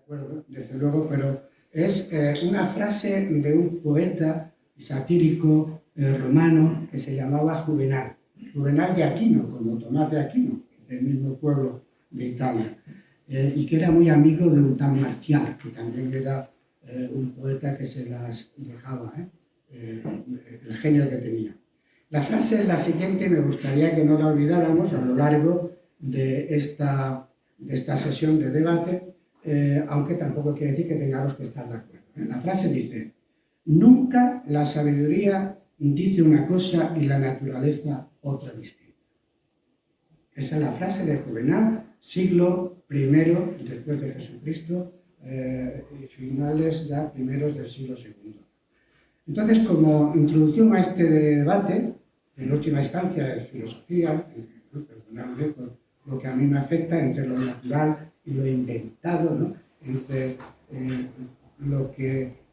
acuerdo, desde luego, pero es una frase de un poeta satírico romano que se llamaba Juvenal. Juvenal de Aquino, como Tomás de Aquino, del mismo pueblo de Italia, y que era muy amigo de un tal Marcial, que también era un poeta que se las dejaba, el genio que tenía. La frase es la siguiente, me gustaría que no la olvidáramos a lo largo de esta sesión de debate, aunque tampoco quiere decir que tengamos que estar de acuerdo. La frase dice: nunca la sabiduría dice una cosa y la naturaleza otra distinta. Esa es la frase de Juvenal, siglo I después de Jesucristo, finales ya primeros del siglo II. Entonces, como introducción a este debate, en última instancia es filosofía, perdonadme por lo que a mí me afecta, entre lo natural y lo inventado, ¿no? Entre lo que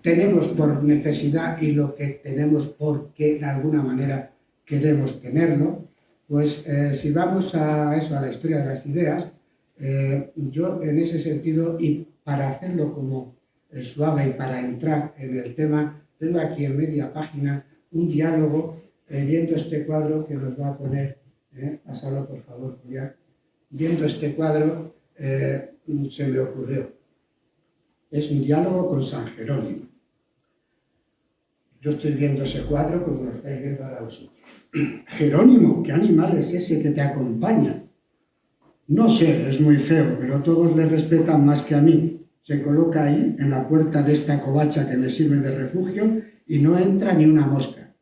tenemos por necesidad y lo que tenemos porque de alguna manera queremos tenerlo, pues si vamos a eso, a la historia de las ideas, yo en ese sentido, y para hacerlo como suave y para entrar en el tema, tengo aquí en media página un diálogo viendo este cuadro que nos va a poner, pásalo por favor, Julián. Viendo este cuadro se me ocurrió. Es un diálogo con San Jerónimo. Yo estoy viendo ese cuadro como lo estáis viendo ahora vosotros. Jerónimo, ¿qué animal es ese que te acompaña? No sé, es muy feo, pero todos le respetan más que a mí. Se coloca ahí, en la puerta de esta covacha que me sirve de refugio, y no entra ni una mosca.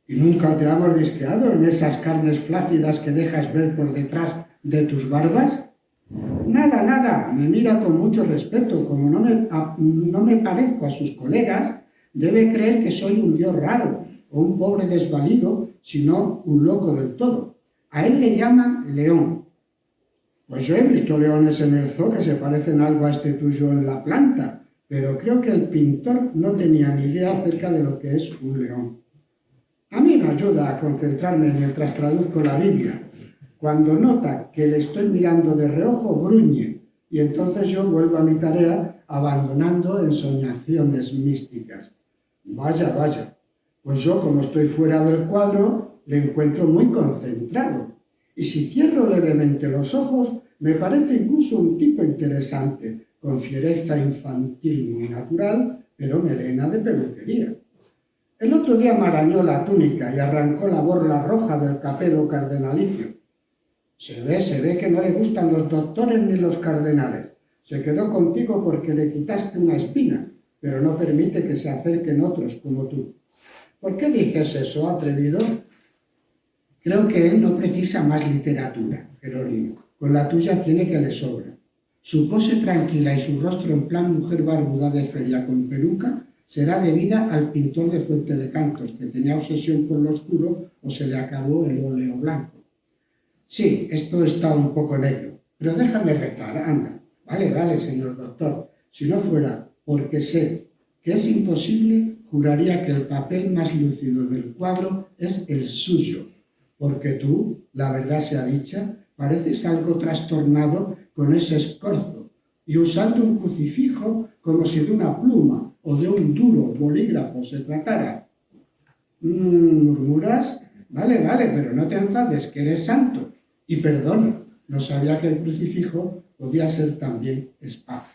¿Y nunca te ha mordisqueado en esas carnes flácidas que dejas ver por detrás de tus barbas? Nada, nada, me mira con mucho respeto. Como no me parezco a sus colegas, debe creer que soy un dios raro o un pobre desvalido, sino un loco del todo. A él le llaman León. Pues yo he visto leones en el zoo que se parecen algo a este tuyo en la planta, pero creo que el pintor no tenía ni idea acerca de lo que es un león. A mí me ayuda a concentrarme mientras traduzco la Biblia. Cuando nota que le estoy mirando de reojo, gruñe, y entonces yo vuelvo a mi tarea abandonando ensoñaciones místicas. Vaya, vaya, pues yo como estoy fuera del cuadro, le encuentro muy concentrado. Y si cierro levemente los ojos, me parece incluso un tipo interesante, con fiereza infantil muy natural, pero melena de peluquería. El otro día me arañó la túnica y arrancó la borla roja del capelo cardenalicio. Se ve que no le gustan los doctores ni los cardenales. Se quedó contigo porque le quitaste una espina, pero no permite que se acerquen otros como tú. ¿Por qué dices eso, atrevido? Creo que él no precisa más literatura, Jerónimo. Con la tuya tiene que le sobra. Su pose tranquila y su rostro en plan mujer barbuda de feria con peluca será debida al pintor de Fuente de Cantos, que tenía obsesión por lo oscuro o se le acabó el óleo blanco. Sí, esto está un poco negro, pero déjame rezar, anda. Vale, señor doctor. Si no fuera porque sé que es imposible, juraría que el papel más lúcido del cuadro es el suyo, porque tú, la verdad sea dicha, pareces algo trastornado con ese escorzo y usando un crucifijo como si de una pluma o de un duro bolígrafo se tratara. ¿Murmuras? Vale, pero no te enfades, que eres santo. Y perdona, no sabía que el crucifijo podía ser también espada.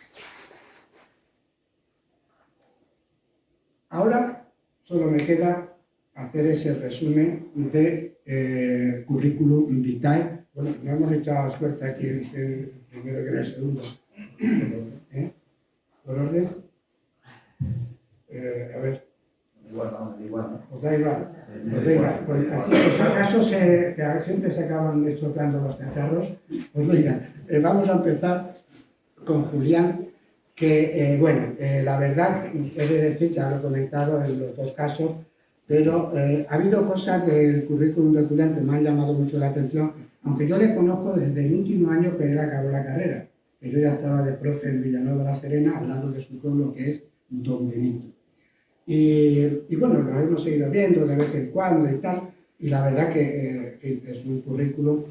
Ahora solo me queda hacer ese resumen de currículum vitae. Bueno, no hemos echado suerte aquí el primero que era el segundo. ¿Por orden? A ver. Igual. Os da igual. Pues venga, pues así por si acaso siempre se acaban estropeando los cacharros. Pues venga, vamos a empezar con Julián, que la verdad, he de decir, ya lo he comentado en los dos casos, pero ha habido cosas del currículum de Julián que me han llamado mucho la atención, aunque yo le conozco desde el último año que él acabó la carrera, que yo ya estaba de profe en Villanueva de la Serena, al lado de su pueblo, que es Don Benito. Y bueno, lo hemos seguido viendo de vez en cuando y tal, y la verdad que es un currículum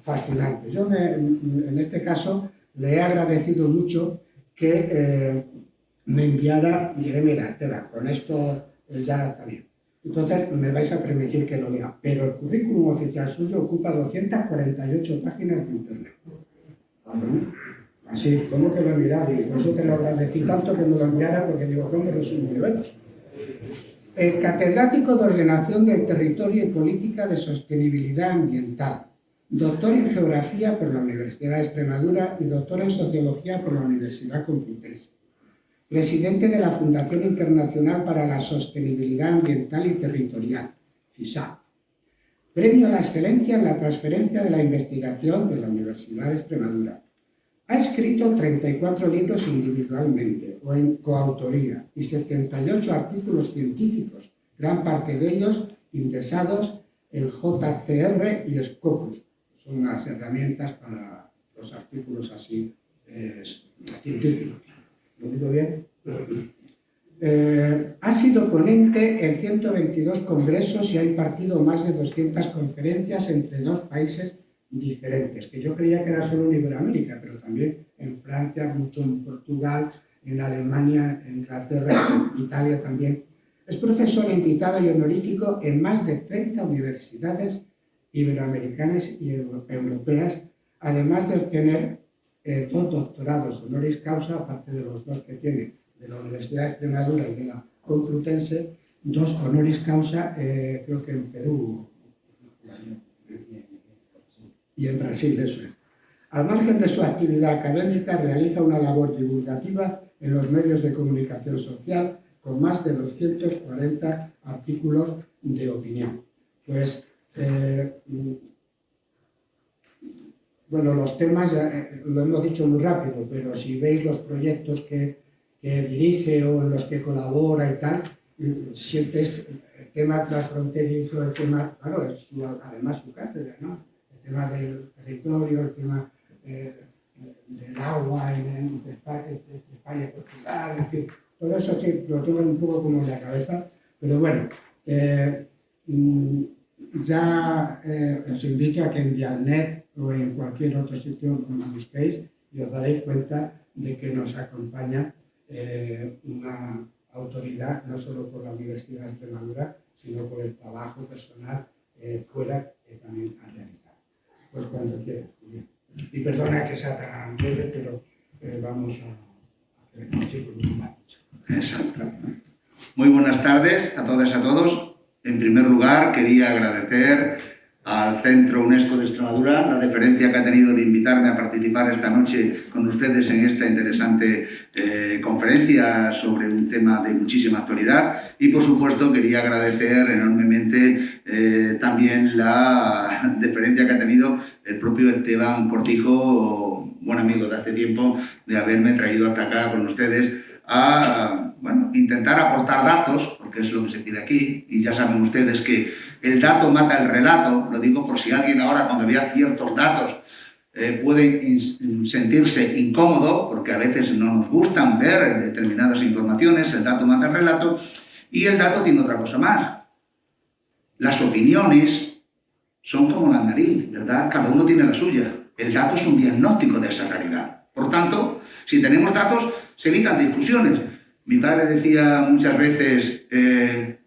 fascinante. Yo en este caso le he agradecido mucho que me enviara, y diré, mira, con esto ya está bien. Entonces me vais a permitir que lo lea, pero el currículum oficial suyo ocupa 248 páginas de internet. Así, ¿cómo que lo he mirado? Y por eso te lo agradecí tanto que me lo enviara, porque digo, ¿cómo resumo yo esto? Catedrático de Ordenación del Territorio y Política de Sostenibilidad Ambiental, doctor en Geografía por la Universidad de Extremadura y doctor en Sociología por la Universidad Complutense. Presidente de la Fundación Internacional para la Sostenibilidad Ambiental y Territorial, FISA. Premio a la Excelencia en la Transferencia de la Investigación de la Universidad de Extremadura. Ha escrito 34 libros individualmente o en coautoría y 78 artículos científicos, gran parte de ellos indexados en JCR y Scopus. Son unas herramientas para los artículos así científicos. ¿Lo digo bien? Ha sido ponente en 122 congresos y ha impartido más de 200 conferencias entre 2 países diferentes, que yo creía que era solo en Iberoamérica, pero también en Francia, mucho en Portugal, en Alemania, en Inglaterra, Italia también. Es profesor invitado y honorífico en más de 30 universidades iberoamericanas y europeas, además de obtener 2 doctorados honoris causa, aparte de los 2 que tiene de la Universidad de Extremadura y de la Complutense, 2 honoris causa, creo que en Perú y en Brasil, eso es. Al margen de su actividad académica, realiza una labor divulgativa en los medios de comunicación social con más de 240 artículos de opinión. Pues, bueno, los temas ya, lo hemos dicho muy rápido, pero si veis los proyectos que dirige o en los que colabora y tal, siempre es el tema transfronterizo, el tema, claro, es además su cátedra, ¿no? El tema del territorio, el tema del agua en España y Portugal, en fin, todo eso sí lo tengo un poco como en la cabeza, pero bueno, ya os invito a que en Dialnet o en cualquier otro sitio me busquéis y os daréis cuenta de que nos acompaña una autoridad, no solo por la Universidad de Extremadura, sino por el trabajo personal fuera que también ha realizado. Pues cuando quieras. Y perdona que sea tan breve, pero vamos a hacer el currículum. Exacto. Muy buenas tardes a todas y a todos. En primer lugar, quería agradecer al Centro UNESCO de Extremadura la deferencia que ha tenido de invitarme a participar esta noche con ustedes en esta interesante conferencia sobre un tema de muchísima actualidad y, por supuesto, quería agradecer enormemente también la deferencia que ha tenido el propio Esteban Cortijo, buen amigo de hace tiempo, de haberme traído hasta acá con ustedes a intentar aportar datos, porque es lo que se pide aquí, y ya saben ustedes que el dato mata el relato. Lo digo por si alguien ahora, cuando vea ciertos datos, puede sentirse incómodo, porque a veces no nos gustan ver determinadas informaciones. El dato mata el relato, y el dato tiene otra cosa más. Las opiniones son como la nariz, ¿verdad? Cada uno tiene la suya. El dato es un diagnóstico de esa realidad. Por tanto, si tenemos datos, se evitan discusiones. Mi padre decía muchas veces, en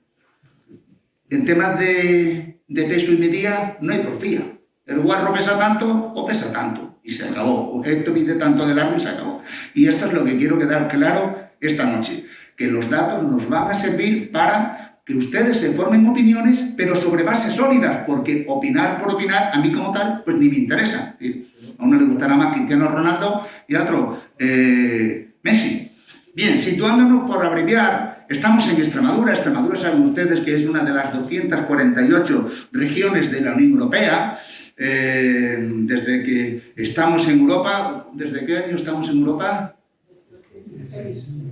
temas de peso y medida no hay porfía. El guarro pesa tanto o pesa tanto y se acabó. O esto mide tanto de largo y se acabó. Y esto es lo que quiero quedar claro esta noche, que los datos nos van a servir para que ustedes se formen opiniones, pero sobre bases sólidas, porque opinar por opinar, a mí como tal, pues ni me interesa. A uno le gustará más Cristiano Ronaldo y a otro Messi. Bien, situándonos por abreviar, estamos en Extremadura. Extremadura, saben ustedes que es una de las 248 regiones de la Unión Europea. Desde que estamos en Europa, ¿desde qué año estamos en Europa?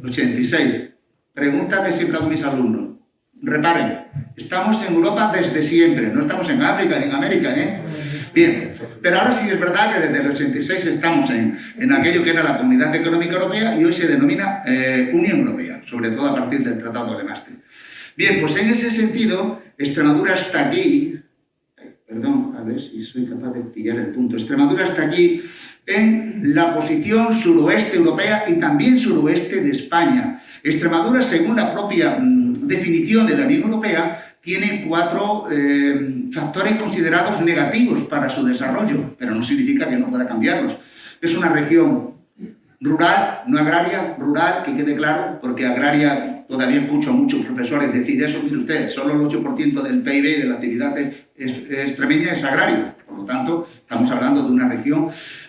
86. Pregunta que siempre hago a mis alumnos. Reparen, estamos en Europa desde siempre, no estamos en África ni en América, ¿eh? Bien, pero ahora sí es verdad que desde el 86 estamos en aquello que era la Comunidad Económica Europea y hoy se denomina Unión Europea, sobre todo a partir del Tratado de Maastricht. Bien, pues en ese sentido, Extremadura está aquí, Perdón, a ver si soy capaz de pillar el punto. Extremadura está aquí en la posición suroeste europea y también suroeste de España. Extremadura, según la propia definición de la Unión Europea, tiene 4 factores considerados negativos para su desarrollo, pero no significa que no pueda cambiarlos. Es una región rural, no agraria, rural, que quede claro, porque agraria todavía escucho a muchos profesores decir eso. Mire usted, solo el 8% del PIB de la actividad extremeña es agrario. Por lo tanto, estamos hablando de una región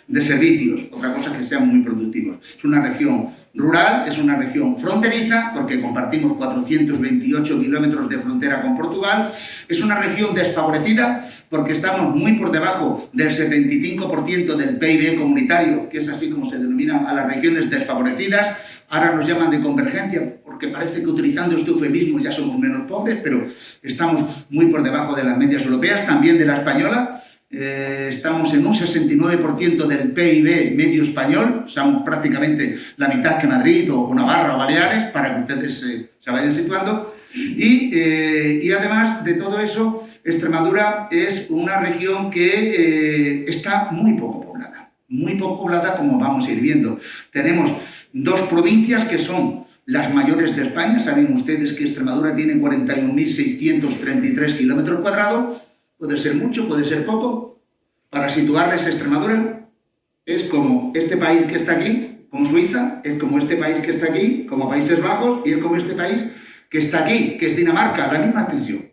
de servicios, otra cosa es que sean muy productivos. Es una región rural, es una región fronteriza, porque compartimos 428 kilómetros de frontera con Portugal. Es una región desfavorecida, porque estamos muy por debajo del 75% del PIB comunitario, que es así como se denominan a las regiones desfavorecidas. Ahora nos llaman de convergencia, porque parece que utilizando este eufemismo ya somos menos pobres, pero estamos muy por debajo de las medias europeas, también de la española. Estamos en un 69% del PIB medio español, somos prácticamente la mitad que Madrid o Navarra o Baleares, para que ustedes se vayan situando. Y además de todo eso, Extremadura es una región que está muy poco poblada, como vamos a ir viendo. Tenemos 2 provincias que son las mayores de España. Saben ustedes que Extremadura tiene 41.633 kilómetros cuadrados. Puede ser mucho, puede ser poco. Para situarles, Extremadura es como este país que está aquí, como Suiza, es como este país que está aquí, como Países Bajos, y es como este país que está aquí, que es Dinamarca, la misma extensión.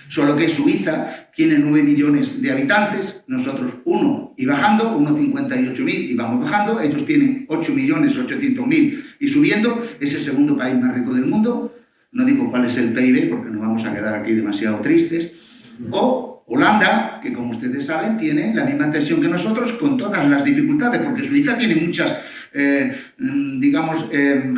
Solo que Suiza tiene 9 millones de habitantes, nosotros 1 y bajando, 1,58.000 y vamos bajando, ellos tienen 8.800.000 y subiendo, es el segundo país más rico del mundo. No digo cuál es el PIB porque nos vamos a quedar aquí demasiado tristes. O Holanda, que como ustedes saben tiene la misma tensión que nosotros, con todas las dificultades, porque Suiza tiene muchas,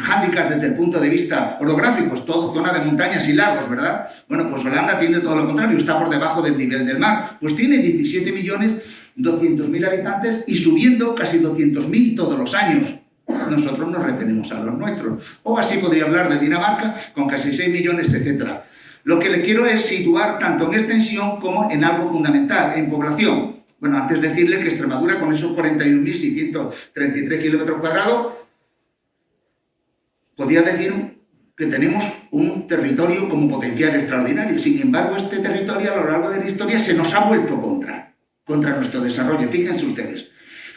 hándicaps desde el punto de vista orográficos, todo zona de montañas y lagos, ¿verdad? Bueno, pues Holanda tiene todo lo contrario, está por debajo del nivel del mar, pues tiene 17.200.000 habitantes y subiendo casi 200.000 todos los años. Nosotros nos retenemos a los nuestros. O así podría hablar de Dinamarca, con casi 6 millones, etcétera. Lo que le quiero es situar tanto en extensión como en algo fundamental, en población. Bueno, antes decirle que Extremadura, con esos 41.633 kilómetros cuadrados, podría decir que tenemos un territorio con potencial extraordinario. Sin embargo, este territorio a lo largo de la historia se nos ha vuelto contra nuestro desarrollo. Fíjense ustedes.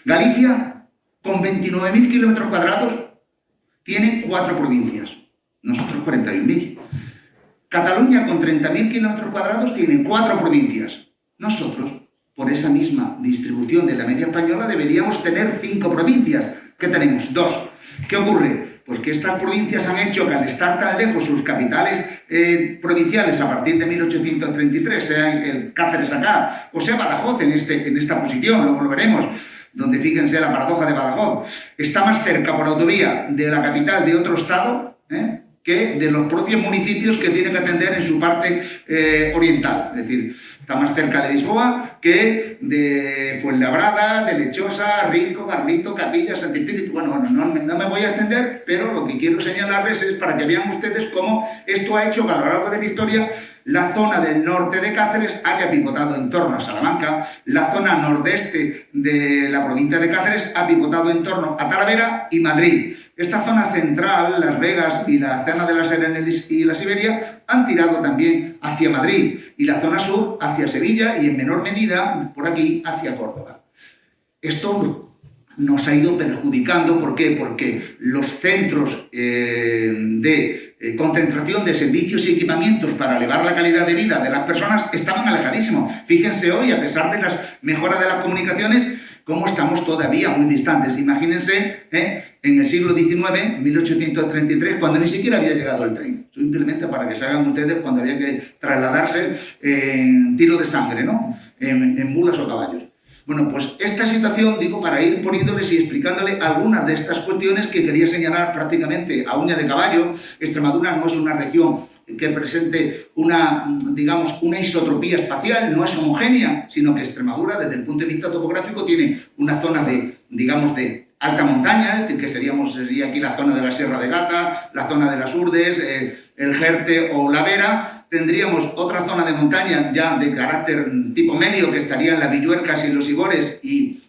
Galicia, con 29.000 kilómetros cuadrados, tiene 4 provincias. Nosotros 41.000. Cataluña, con 30.000 kilómetros cuadrados, tiene 4 provincias. Nosotros, por esa misma distribución de la media española, deberíamos tener 5 provincias. ¿Qué tenemos? 2. ¿Qué ocurre? Pues que estas provincias han hecho que, al estar tan lejos sus capitales provinciales a partir de 1833, sea el Cáceres acá, o sea Badajoz en esta posición, luego lo veremos, donde fíjense la paradoja de Badajoz, está más cerca por autovía de la capital de otro estado, que de los propios municipios que tiene que atender en su parte oriental. Es decir, está más cerca de Lisboa que de Fuenlabrada, de Lechosa, Rico, Barlito, Capilla, Santi Espíritu. Bueno, no me voy a extender, pero lo que quiero señalarles es para que vean ustedes cómo esto ha hecho que a lo largo de la historia la zona del norte de Cáceres haya pivotado en torno a Salamanca, la zona nordeste de la provincia de Cáceres ha pivotado en torno a Talavera y Madrid. Esta zona central, Las Vegas y la zona de la Serena y la Siberia, han tirado también hacia Madrid, y la zona sur hacia Sevilla y en menor medida por aquí hacia Córdoba. Esto nos ha ido perjudicando. ¿Por qué? Porque los centros de concentración de servicios y equipamientos para elevar la calidad de vida de las personas estaban alejadísimos. Fíjense hoy, a pesar de las mejoras de las comunicaciones, cómo estamos todavía muy distantes. Imagínense en el siglo XIX, 1833, cuando ni siquiera había llegado el tren. Simplemente para que se hagan ustedes, cuando había que trasladarse en tiro de sangre, ¿no? En mulas o caballos. Bueno, pues esta situación, digo, para ir poniéndoles y explicándole algunas de estas cuestiones que quería señalar prácticamente a uña de caballo. Extremadura no es una región que presente una isotropía espacial, no es homogénea, sino que Extremadura, desde el punto de vista topográfico, tiene una zona de alta montaña, que sería aquí la zona de la Sierra de Gata, la zona de las Urdes, el Jerte o la Vera, tendríamos otra zona de montaña ya de carácter tipo medio, que estarían las Villuercas y los Ibores, y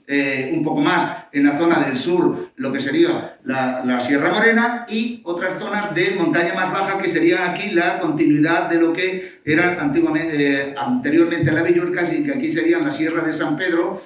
un poco más en la zona del sur, lo que sería la Sierra Morena, y otras zonas de montaña más baja, que sería aquí la continuidad de lo que eran anteriormente las Villuercas, y que aquí serían la Sierra de San Pedro,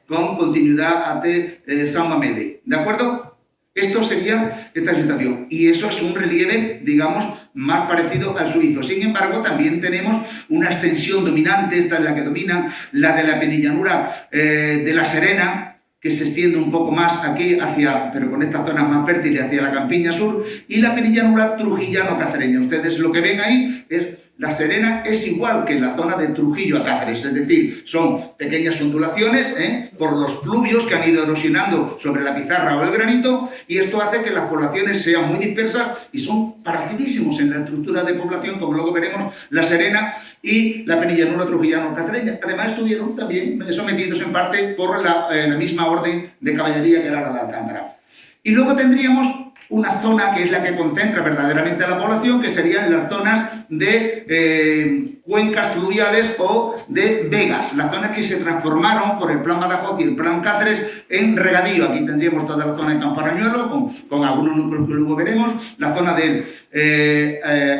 con continuidad hacia San Mamede. ¿De acuerdo? Esto sería esta situación, y eso es un relieve, digamos, más parecido al suizo. Sin embargo, también tenemos una extensión dominante, esta es la que domina, la de la penillanura de La Serena, que se extiende un poco más aquí hacia, pero con estas zonas más fértiles, hacia la campiña sur, y la penillanura trujillano-cacereña. Ustedes lo que ven ahí es La Serena es igual que la zona de Trujillo a Cáceres, es decir, son pequeñas ondulaciones por los fluvios que han ido erosionando sobre la pizarra o el granito, y esto hace que las poblaciones sean muy dispersas y son parecidísimos en la estructura de población, como luego veremos La Serena y la penillanura trujillano-cacereña. Además, estuvieron también sometidos en parte por la misma orden de caballería, que era la de Alcántara. Y luego tendríamos una zona que es la que concentra verdaderamente a la población, que serían las zonas de cuencas fluviales o de vegas, las zonas que se transformaron por el Plan Badajoz y el Plan Cáceres en regadío. Aquí tendríamos toda la zona de Camparañuelo, con algunos núcleos que luego veremos, la zona del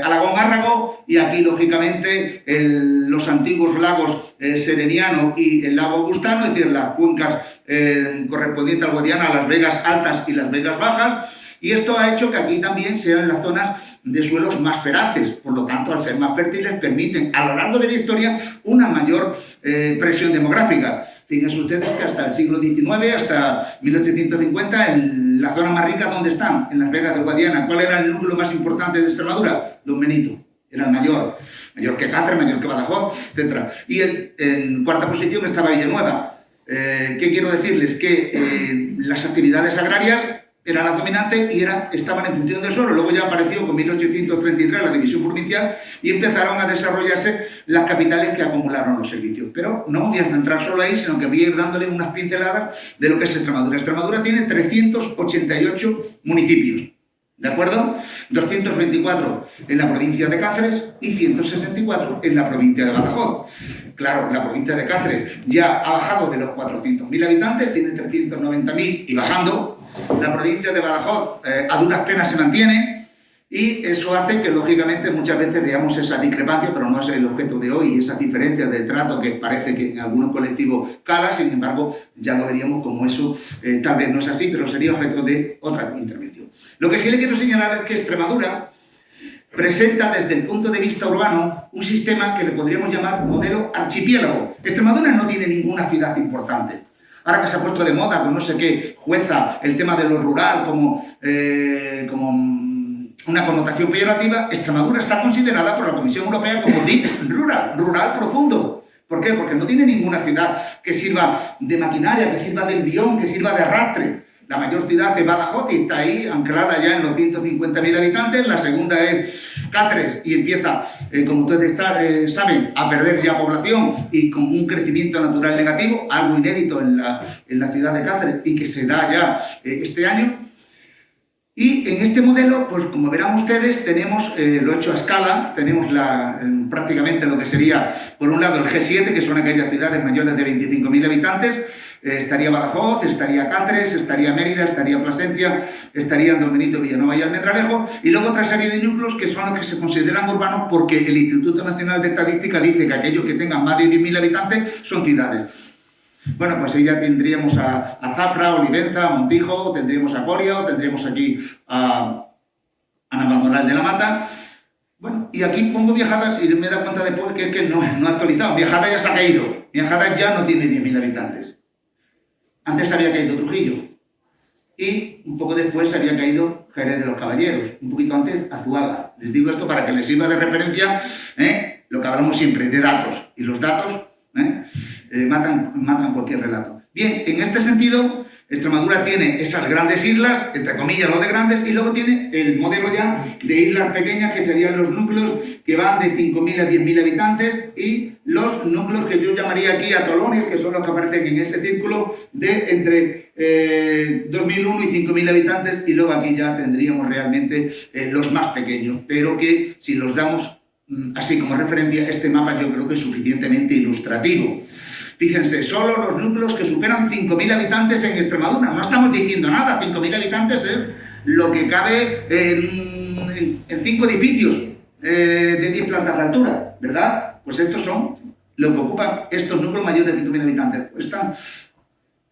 Alagón-Árrago, y aquí, lógicamente, los antiguos lagos Sereniano y el lago Augustano, es decir, las cuencas correspondientes al Guadiana, a las vegas altas y las vegas bajas. Y esto ha hecho que aquí también sean las zonas de suelos más feraces, por lo tanto, al ser más fértiles, permiten a lo largo de la historia una mayor presión demográfica. Fíjense ustedes que hasta el siglo XIX, hasta 1850, en la zona más rica, ¿dónde están? En las vegas del Guadiana. ¿Cuál era el núcleo más importante de Extremadura? Don Benito. Era el mayor que Cáceres, mayor que Badajoz, etc. Y en cuarta posición estaba Villanueva. ¿Qué quiero decirles? Que las actividades agrarias eran las dominantes y estaban en función del suelo. Luego ya apareció con 1833 la división provincial y empezaron a desarrollarse las capitales que acumularon los servicios. Pero no voy a centrar solo ahí, sino que voy a ir dándole unas pinceladas de lo que es Extremadura. Extremadura tiene 388 municipios, ¿de acuerdo? 224 en la provincia de Cáceres y 164 en la provincia de Badajoz. Claro, la provincia de Cáceres ya ha bajado de los 400.000 habitantes, tiene 390.000 y bajando. La provincia de Badajoz a duras penas se mantiene, y eso hace que, lógicamente, muchas veces veamos esa discrepancia, pero no es el objeto de hoy, esas diferencias de trato que parece que en algunos colectivos cala. Sin embargo, ya lo veríamos como eso, tal vez no es así, pero sería objeto de otra intervención. Lo que sí le quiero señalar es que Extremadura presenta, desde el punto de vista urbano, un sistema que le podríamos llamar modelo archipiélago. Extremadura no tiene ninguna ciudad importante. Ahora que se ha puesto de moda, con no sé qué jueza, el tema de lo rural como una connotación peyorativa, Extremadura está considerada por la Comisión Europea como deep rural, rural profundo. ¿Por qué? Porque no tiene ninguna ciudad que sirva de maquinaria, que sirva de envión, que sirva de arrastre. La mayor ciudad es Badajoz y está ahí anclada ya en los 150.000 habitantes. La segunda es Cáceres y empieza, como ustedes saben, a perder ya población y con un crecimiento natural negativo, algo inédito en la ciudad de Cáceres y que se da ya este año. Y en este modelo, pues como verán ustedes, tenemos, lo he hecho a escala, tenemos prácticamente lo que sería, por un lado, el G7, que son aquellas ciudades mayores de 25.000 habitantes, estaría Badajoz, estaría Cáceres, estaría Mérida, estaría Plasencia, estarían Don Benito, Villanueva y Almendralejo, y luego otra serie de núcleos que son los que se consideran urbanos, porque el Instituto Nacional de Estadística dice que aquellos que tengan más de 10.000 habitantes son ciudades. Bueno, pues ahí ya tendríamos a Zafra, Olivenza, Montijo, tendríamos a Coria, tendríamos aquí a Navalmoral de la Mata. Bueno, y aquí pongo Viajadas y me he dado cuenta después que no ha actualizado. Viajadas ya se ha caído. Viajadas ya no tiene 10.000 habitantes. Antes había caído Trujillo. Y un poco después había caído Jerez de los Caballeros. Un poquito antes Azuaga. Les digo esto para que les sirva de referencia lo que hablamos siempre, de datos. Y los datos matan cualquier relato. Bien, en este sentido, Extremadura tiene esas grandes islas, entre comillas lo de grandes, y luego tiene el modelo ya de islas pequeñas, que serían los núcleos que van de 5.000 a 10.000 habitantes, y los núcleos que yo llamaría aquí atolones, que son los que aparecen en ese círculo de entre 2.001 y 5.000 habitantes, y luego aquí ya tendríamos realmente los más pequeños, pero que si los damos así como referencia, este mapa yo creo que es suficientemente ilustrativo. Fíjense, solo los núcleos que superan 5.000 habitantes en Extremadura. No estamos diciendo nada, 5.000 habitantes es lo que cabe en 5 edificios de 10 plantas de altura, ¿verdad? Pues estos son lo que ocupan estos núcleos mayores de 5.000 habitantes. Pues están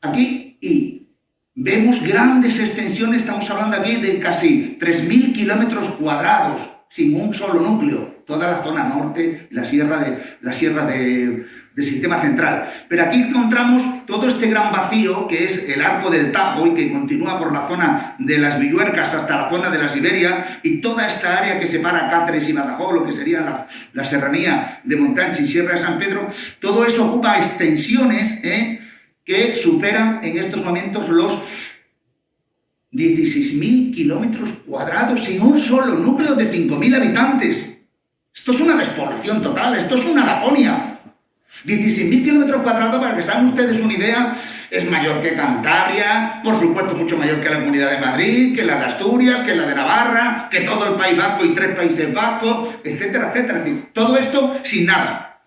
aquí y vemos grandes extensiones, estamos hablando aquí de casi 3.000 kilómetros cuadrados, sin un solo núcleo, toda la zona norte, la sierra del sistema central. Pero aquí encontramos todo este gran vacío que es el Arco del Tajo y que continúa por la zona de las Villuercas hasta la zona de la Siberia, y toda esta área que separa Cáceres y Badajoz, lo que sería la serranía de Montanchi y Sierra de San Pedro. Todo eso ocupa extensiones que superan en estos momentos los 16.000 kilómetros cuadrados sin un solo núcleo de 5.000 habitantes. Esto es una despoblación total, esto es una Laponia. 16.000 kilómetros cuadrados, para que se hagan ustedes una idea, es mayor que Cantabria, por supuesto mucho mayor que la Comunidad de Madrid, que la de Asturias, que la de Navarra, que todo el País Vasco y 3 Países Vascos, etcétera, etcétera. Todo esto sin nada.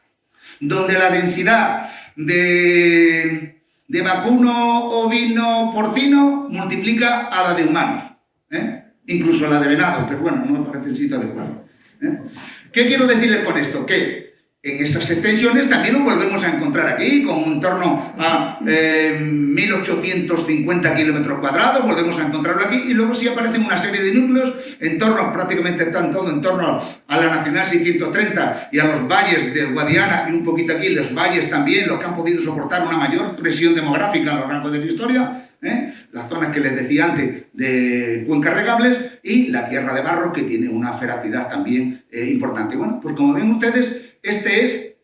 Donde la densidad de vacuno, ovino, porcino multiplica a la de humanos, incluso a la de venado, pero bueno, no me parece el sitio adecuado. ¿Qué quiero decirles con esto? Que en esas extensiones también nos volvemos a encontrar aquí, con en torno a 1.850 kilómetros cuadrados, volvemos a encontrarlo aquí, y luego sí aparecen una serie de núcleos, prácticamente están todo en torno a la Nacional 630 y a los valles del Guadiana, y un poquito aquí los valles también, los que han podido soportar una mayor presión demográfica a lo largo de la historia, las zonas que les decía antes de cuencas regables, y la tierra de barro, que tiene una feracidad también importante. Bueno, pues como ven ustedes, este es,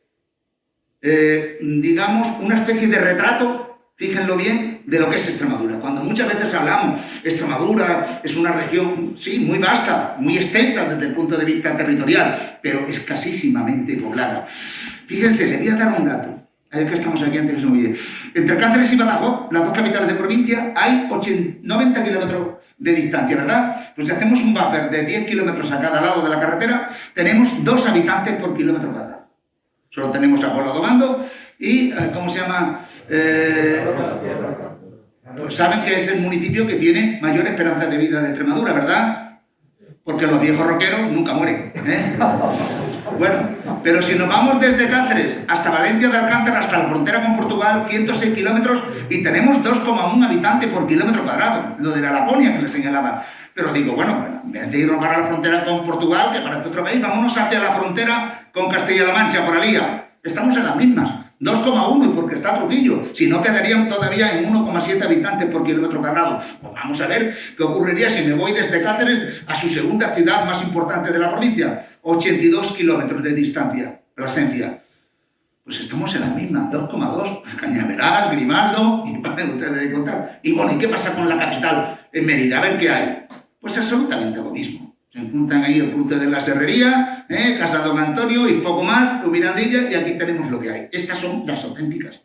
digamos, una especie de retrato, fíjenlo bien, de lo que es Extremadura. Cuando muchas veces hablamos, Extremadura es una región, sí, muy vasta, muy extensa desde el punto de vista territorial, pero escasísimamente poblada. Fíjense, les voy a dar un dato. Ahí que estamos aquí antes que se me olvide. Entre Cáceres y Badajoz, las dos capitales de provincia, hay 90 kilómetros de distancia, ¿verdad? Pues si hacemos un buffer de 10 kilómetros a cada lado de la carretera, tenemos 2 habitantes por kilómetro cuadrado. Solo tenemos a Pueblo Domando y, ¿cómo se llama? Pues saben que es el municipio que tiene mayor esperanza de vida de Extremadura, ¿verdad? Porque los viejos roqueros nunca mueren, Bueno, pero si nos vamos desde Cáceres hasta Valencia de Alcántara, hasta la frontera con Portugal, 106 kilómetros, y tenemos 2,1 habitantes por kilómetro cuadrado, lo de la Laponia que les señalaba. Pero digo, bueno, en vez de irnos para la frontera con Portugal, que parece otro país, vámonos hacia la frontera con Castilla-La Mancha, por Alía. Estamos en las mismas, 2,1, y porque está Trujillo, si no quedarían todavía en 1,7 habitantes por kilómetro cuadrado. Pues vamos a ver qué ocurriría si me voy desde Cáceres a su segunda ciudad más importante de la provincia, 82 kilómetros de distancia, Plasencia. Pues estamos en las mismas, 2,2, Cañaveral, Grimaldo, y pueden ustedes contar. Y bueno, ¿y qué pasa con la capital, en Mérida? A ver qué hay. Pues absolutamente lo mismo. Se encuentran ahí el cruce de la Serrería, Casa Don Antonio y poco más, Mirandilla, y aquí tenemos lo que hay. Estas son las auténticas.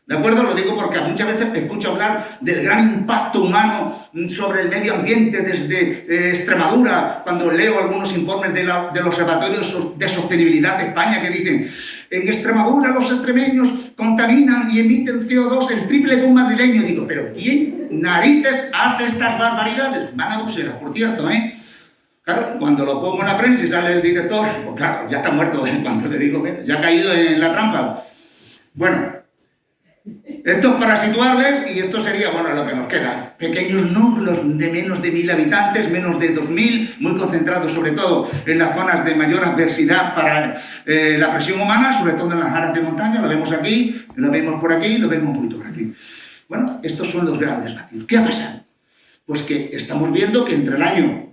¿De acuerdo? Lo digo porque muchas veces escucho hablar del gran impacto humano sobre el medio ambiente desde Extremadura, cuando leo algunos informes del Observatorio de Sostenibilidad de España que dicen: en Extremadura los extremeños contaminan y emiten CO2 el triple de un madrileño. Y digo, ¿pero quién narices hace estas barbaridades? Van a Bruselas, por cierto, Claro, cuando lo pongo en la prensa y sale el director, pues claro, ya está muerto, cuando te digo, ya ha caído en la trampa. Bueno, esto es para situarles, y esto sería, bueno, lo que nos queda. Pequeños núcleos de menos de 1.000 habitantes, menos de 2.000, muy concentrados sobre todo en las zonas de mayor adversidad para la presión humana, sobre todo en las áreas de montaña. Lo vemos aquí, lo vemos por aquí, lo vemos un poquito por aquí. Bueno, estos son los grandes vacíos. ¿Qué ha pasado? Pues que estamos viendo que entre el año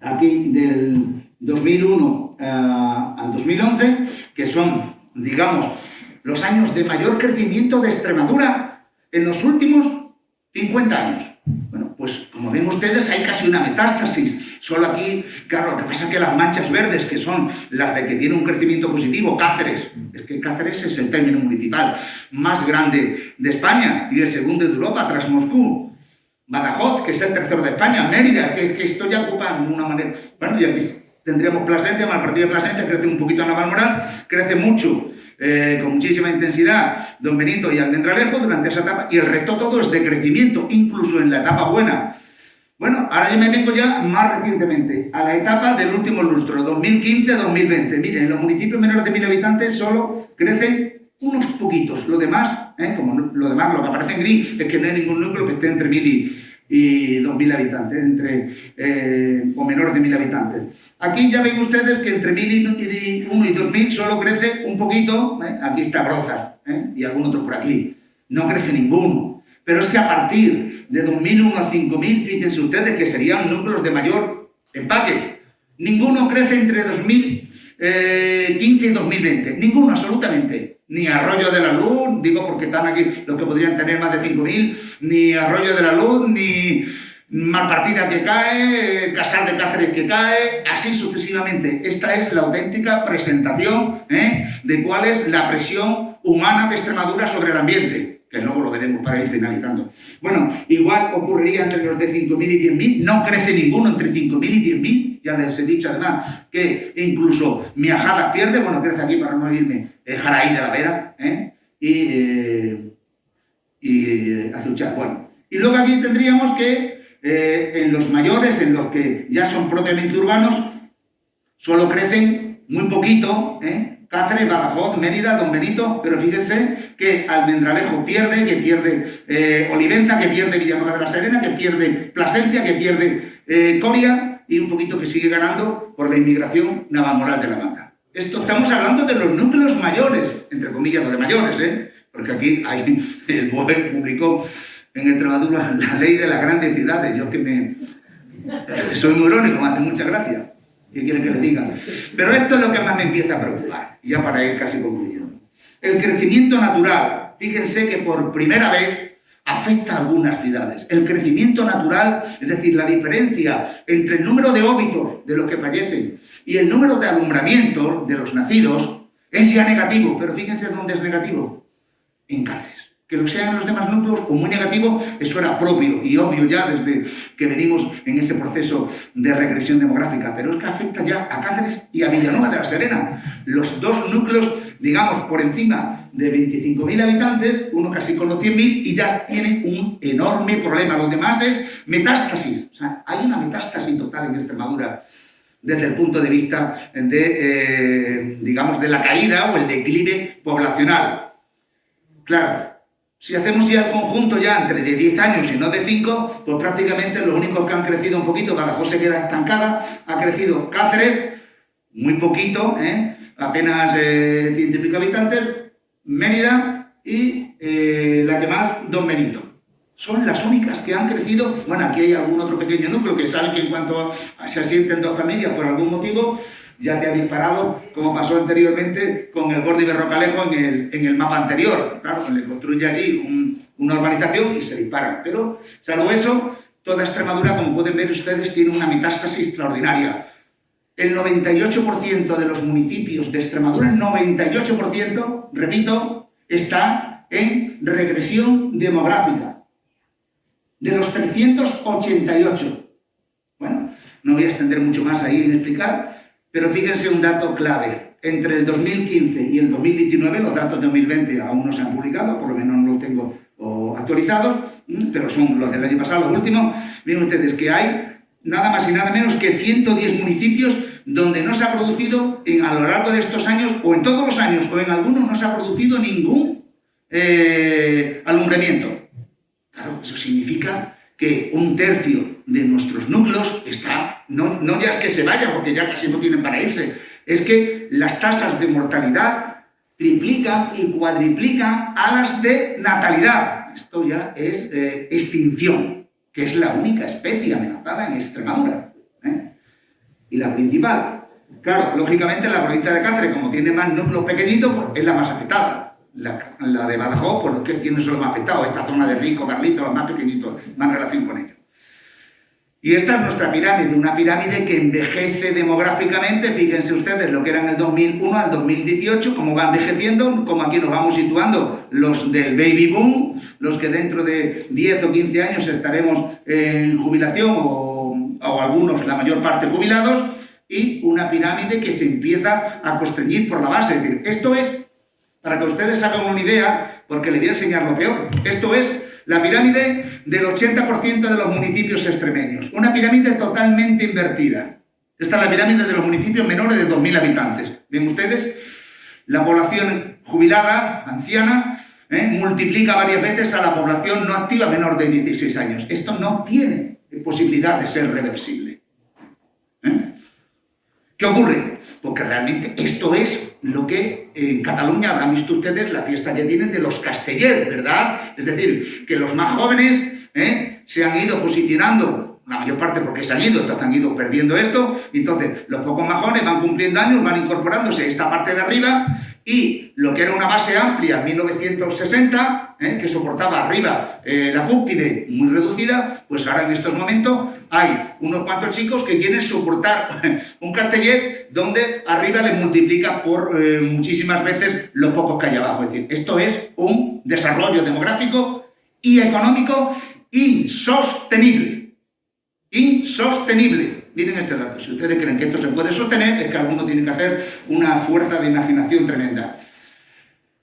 aquí del 2001 al 2011, que son, digamos, los años de mayor crecimiento de Extremadura en los últimos 50 años. Bueno, pues como ven ustedes, hay casi una metástasis. Solo aquí, claro, lo que pasa es que las manchas verdes, que son las de que tiene un crecimiento positivo, Cáceres, es que Cáceres es el término municipal más grande de España y el segundo de Europa tras Moscú. Badajoz, que es el tercero de España, Mérida, que esto ya ocupa de una manera. Bueno, y aquí tendríamos Plasencia, Malpartida de Plasencia, crece un poquito Navalmoral, crece mucho, con muchísima intensidad, Don Benito y Almendralejo durante esa etapa, y el resto todo es de crecimiento, incluso en la etapa buena. Bueno, ahora yo me vengo ya más recientemente a la etapa del último lustro, 2015-2020. Miren, en los municipios menores de 1000 habitantes solo crecen unos poquitos. Lo demás, lo que aparece en gris es que no hay ningún núcleo que esté entre 1000 y 2000 habitantes, o menores de 1000 habitantes. Aquí ya ven ustedes que entre 1001 y 2000 solo crece un poquito. Aquí está Brozas, y algún otro por aquí. No crece ninguno. Pero es que a partir de 2001 a 5000, fíjense ustedes que serían núcleos de mayor empaque. Ninguno crece entre 2015 y 2020. Ninguno, absolutamente. Ni Arroyo de la Luz, digo porque están aquí los que podrían tener más de 5000, ni Arroyo de la Luz, ni Malpartida que cae, Casal de Cáceres que cae, así sucesivamente. Esta es la auténtica presentación de cuál es la presión humana de Extremadura sobre el ambiente, que luego lo veremos para ir finalizando. Bueno, igual ocurriría entre los de 5.000 y 10.000, no crece ninguno entre 5.000 y 10.000, ya les he dicho además que incluso Miajadas pierde, bueno, crece aquí para no irme, Jaraí de la Vera, y Azuchar. Bueno, y luego aquí tendríamos que en los mayores, en los que ya son propiamente urbanos, solo crecen muy poquito, Cáceres, Badajoz, Mérida, Don Benito, pero fíjense que Almendralejo pierde, que pierde Olivenza, que pierde Villanueva de la Serena, que pierde Plasencia, que pierde Coria, y un poquito que sigue ganando por la inmigración Navalmoral de la Mata. Esto estamos hablando de los núcleos mayores, entre comillas, los de mayores, porque aquí el BOE publicó en Extremadura la ley de las grandes ciudades. Yo que soy muy irónico, me hace mucha gracia. ¿Qué quieren que les diga? Pero esto es lo que más me empieza a preocupar, ya para ir casi concluyendo. El crecimiento natural, fíjense que por primera vez afecta a algunas ciudades. El crecimiento natural, es decir, la diferencia entre el número de óbitos de los que fallecen y el número de alumbramientos de los nacidos, es ya negativo. Pero fíjense dónde es negativo. En Cáceres. Que lo sean los demás núcleos o muy negativo, eso era propio y obvio ya desde que venimos en ese proceso de regresión demográfica, pero es que afecta ya a Cáceres y a Villanueva de la Serena, los dos núcleos, digamos, por encima de 25.000 habitantes, uno casi con los 100.000, y ya tiene un enorme problema. Lo demás es metástasis, o sea, hay una metástasis total en Extremadura desde el punto de vista de, digamos, de la caída o el declive poblacional. Claro. Si hacemos ya el conjunto ya entre de 10 años y no de 5, pues prácticamente los únicos que han crecido un poquito, Badajoz se queda estancada, ha crecido Cáceres, muy poquito, apenas 100 y pico habitantes, Mérida y la que más, Don Benito. Son las únicas que han crecido. Bueno, aquí hay algún otro pequeño núcleo que sabe que en cuanto se asienten dos familias por algún motivo, ya te ha disparado, como pasó anteriormente con el Gordo y Berrocalejo en el mapa anterior. Claro, le construye allí una urbanización y se disparan. Pero, salvo eso, toda Extremadura, como pueden ver ustedes, tiene una metástasis extraordinaria. El 98% de los municipios de Extremadura, el 98%, repito, está en regresión demográfica. De los 388. Bueno, no voy a extender mucho más ahí en explicar, pero fíjense un dato clave. Entre el 2015 y el 2019, los datos de 2020 aún no se han publicado, por lo menos no los tengo actualizados, pero son los del año pasado, los últimos. Miren ustedes que hay nada más y nada menos que 110 municipios donde no se ha producido, a lo largo de estos años, o en todos los años, o en algunos, no se ha producido ningún alumbramiento. Claro, eso significa que un tercio de nuestros núcleos está, no ya es que se vaya, porque ya casi no tienen para irse, es que las tasas de mortalidad triplican y cuadriplican a las de natalidad. Esto ya es extinción, que es la única especie amenazada en Extremadura. Y la principal, claro, lógicamente la provincia de Cáceres, como tiene más núcleos pequeñitos, pues es la más afectada. La de Badajoz, pues ¿quiénes son los más afectados? Esta zona de Rico, Carlitos, los más pequeñitos, más relación con ellos. Y esta es nuestra pirámide, una pirámide que envejece demográficamente. Fíjense ustedes lo que era en el 2001 al 2018, cómo va envejeciendo, como aquí nos vamos situando los del baby boom, los que dentro de 10 o 15 años estaremos en jubilación o algunos, la mayor parte, jubilados. y una pirámide que se empieza a constreñir por la base. Es decir, esto es, para que ustedes hagan una idea, porque les voy a enseñar lo peor, esto es la pirámide del 80% de los municipios extremeños. Una pirámide totalmente invertida. Esta es la pirámide de los municipios menores de 2.000 habitantes. ¿Ven ustedes? La población jubilada, anciana, multiplica varias veces a la población no activa menor de 16 años. Esto no tiene posibilidad de ser reversible. ¿Qué ocurre? Porque realmente esto es lo que en Cataluña habrán visto ustedes la fiesta que tienen de los castellers, ¿verdad? Es decir, que los más jóvenes se han ido posicionando, la mayor parte porque se han ido, entonces han ido perdiendo esto, y entonces los pocos más jóvenes van cumpliendo años, van incorporándose a esta parte de arriba, y lo que era una base amplia en 1960, que soportaba arriba la cúspide muy reducida, pues ahora en estos momentos hay unos cuantos chicos que quieren soportar un casteller donde arriba les multiplica por muchísimas veces los pocos que hay abajo. Es decir, esto es un desarrollo demográfico y económico insostenible. Insostenible. Miren este dato. Si ustedes creen que esto se puede sostener, es que alguno tiene que hacer una fuerza de imaginación tremenda.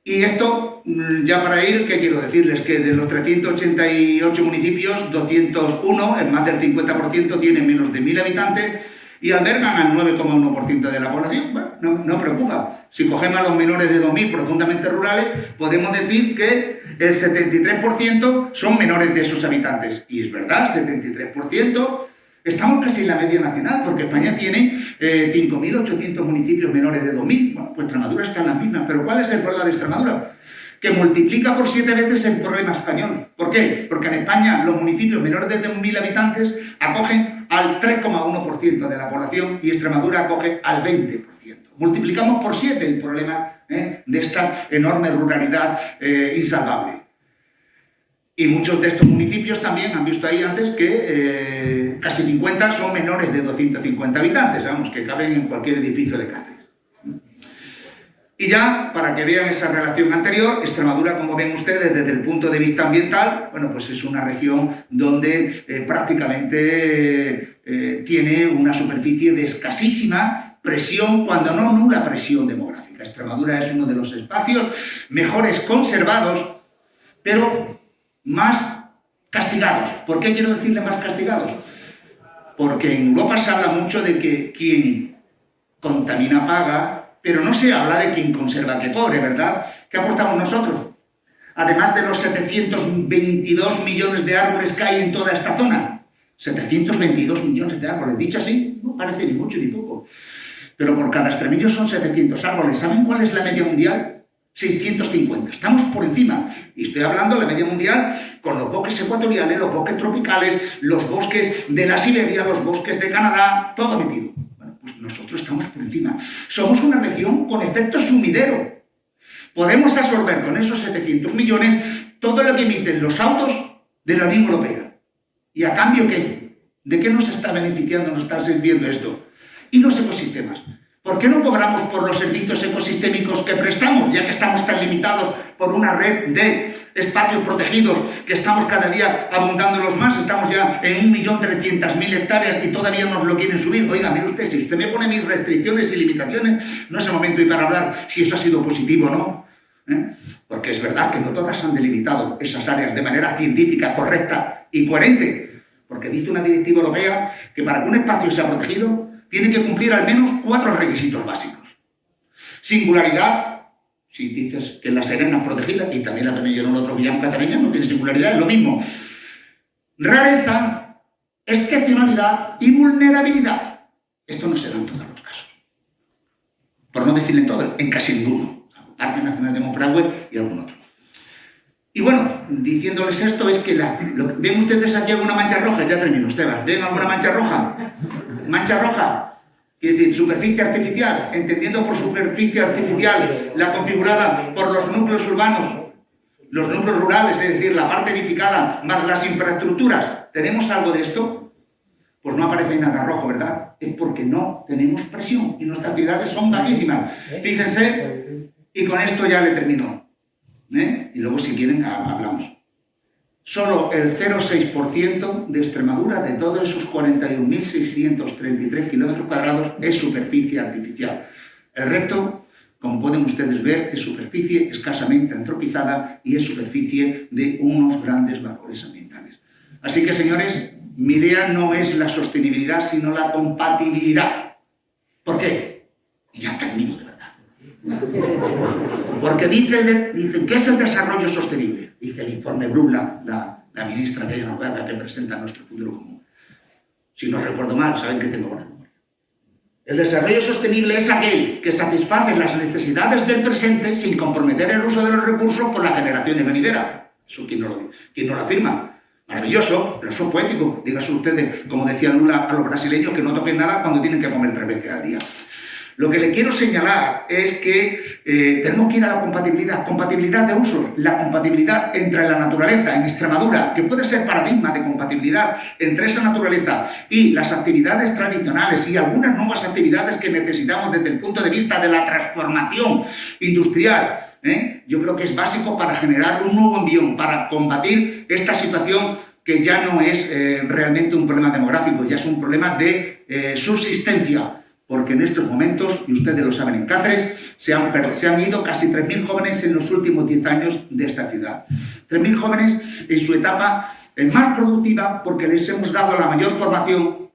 Y esto, ya para ir, ¿qué quiero decirles? Que de los 388 municipios, 201, es más del 50%, tienen menos de 1.000 habitantes y albergan al 9,1% de la población. Bueno, no preocupa. Si cogemos a los menores de 2.000 profundamente rurales, podemos decir que el 73% son menores de esos habitantes. Y es verdad, 73%. Estamos casi en la media nacional, porque España tiene 5.800 municipios menores de 2.000. Bueno, pues Extremadura está en las mismas. ¿Pero cuál es el problema de Extremadura? Que multiplica por 7 veces el problema español. ¿Por qué? Porque en España los municipios menores de 1.000 habitantes acogen al 3,1% de la población y Extremadura acoge al 20%. Multiplicamos por 7 el problema de esta enorme ruralidad insalvable. Y muchos de estos municipios también han visto ahí antes que casi 50 son menores de 250 habitantes, vamos, que caben en cualquier edificio de Cáceres. Y ya, para que vean esa relación anterior, Extremadura, como ven ustedes desde el punto de vista ambiental, bueno, pues es una región donde prácticamente tiene una superficie de escasísima presión, cuando no nula presión demográfica. Extremadura es uno de los espacios mejores conservados, pero más castigados. ¿Por qué quiero decirle más castigados? Porque en Europa se habla mucho de que quien contamina paga, pero no se habla de quien conserva que cobre, ¿verdad? ¿Qué aportamos nosotros? Además de los 722 millones de árboles que hay en toda esta zona. 722 millones de árboles, dicho así, no parece ni mucho ni poco. Pero por cada extremeño son 700 árboles. ¿Saben cuál es la media mundial? 650. Estamos por encima. Y estoy hablando de la media mundial con los bosques ecuatoriales, los bosques tropicales, los bosques de la Siberia, los bosques de Canadá, todo metido. Bueno, pues nosotros estamos por encima. Somos una región con efecto sumidero. Podemos absorber con esos 700 millones todo lo que emiten los autos de la Unión Europea. ¿Y a cambio qué? ¿De qué nos está beneficiando, nos está sirviendo esto? Y los ecosistemas. ¿Por qué no cobramos por los servicios ecosistémicos que prestamos, ya que estamos tan limitados por una red de espacios protegidos, que estamos cada día abundándolos más? Estamos ya en 1.300.000 hectáreas y todavía nos lo quieren subir. Oiga, mire usted, si usted me pone mis restricciones y limitaciones, no es el momento hoy para hablar si eso ha sido positivo o no. Porque es verdad que no todas han delimitado esas áreas de manera científica, correcta y coherente. Porque dice una directiva europea que para que un espacio sea protegido, tiene que cumplir al menos 4 requisitos básicos. Singularidad, si dices que la Serena es protegida, y también la Penella en otro Guillán Cacereña no tiene singularidad, es lo mismo. Rareza, excepcionalidad y vulnerabilidad. Esto no se da en todos los casos. Por no decirle en todos, en casi ninguno. Parque Nacional de Monfragüe y algún otro. Y bueno, diciéndoles esto, es que ¿ven ustedes aquí alguna mancha roja? Ya termino, Esteban. ¿Ven alguna mancha roja? Mancha roja, quiere decir superficie artificial, entendiendo por superficie artificial la configurada por los núcleos urbanos, los núcleos rurales, es decir, la parte edificada, más las infraestructuras. ¿Tenemos algo de esto? Pues no aparece nada rojo, ¿verdad? Es porque no tenemos presión y nuestras ciudades son bajísimas. Fíjense, y con esto ya le termino. Y luego, si quieren, hablamos. Solo el 0,6% de Extremadura, de todos esos 41.633 kilómetros cuadrados, es superficie artificial. El resto, como pueden ustedes ver, es superficie escasamente antropizada y es superficie de unos grandes valores ambientales. Así que, señores, mi idea no es la sostenibilidad, sino la compatibilidad. ¿Por qué? Y ya termino de verdad. Porque dicen, ¿qué es el desarrollo sostenible? Dice el informe Brundtland, la ministra que presenta nuestro futuro común. Si no recuerdo mal, saben que tengo buena memoria. El desarrollo sostenible es aquel que satisface las necesidades del presente sin comprometer el uso de los recursos por las generaciones venideras. Eso, ¿quién no lo afirma? Maravilloso, pero eso es poético. Díganse ustedes, como decía Lula a los brasileños, que no toquen nada cuando tienen que comer 3 veces al día. Lo que le quiero señalar es que tenemos que ir a la compatibilidad de usos, la compatibilidad entre la naturaleza en Extremadura, que puede ser paradigma de compatibilidad entre esa naturaleza y las actividades tradicionales y algunas nuevas actividades que necesitamos desde el punto de vista de la transformación industrial. Yo creo que es básico para generar un nuevo envión, para combatir esta situación que ya no es realmente un problema demográfico, ya es un problema de subsistencia. Porque en estos momentos, y ustedes lo saben en Cáceres, se han ido casi 3.000 jóvenes en los últimos 10 años de esta ciudad. 3.000 jóvenes en su etapa más productiva porque les hemos dado la mayor formación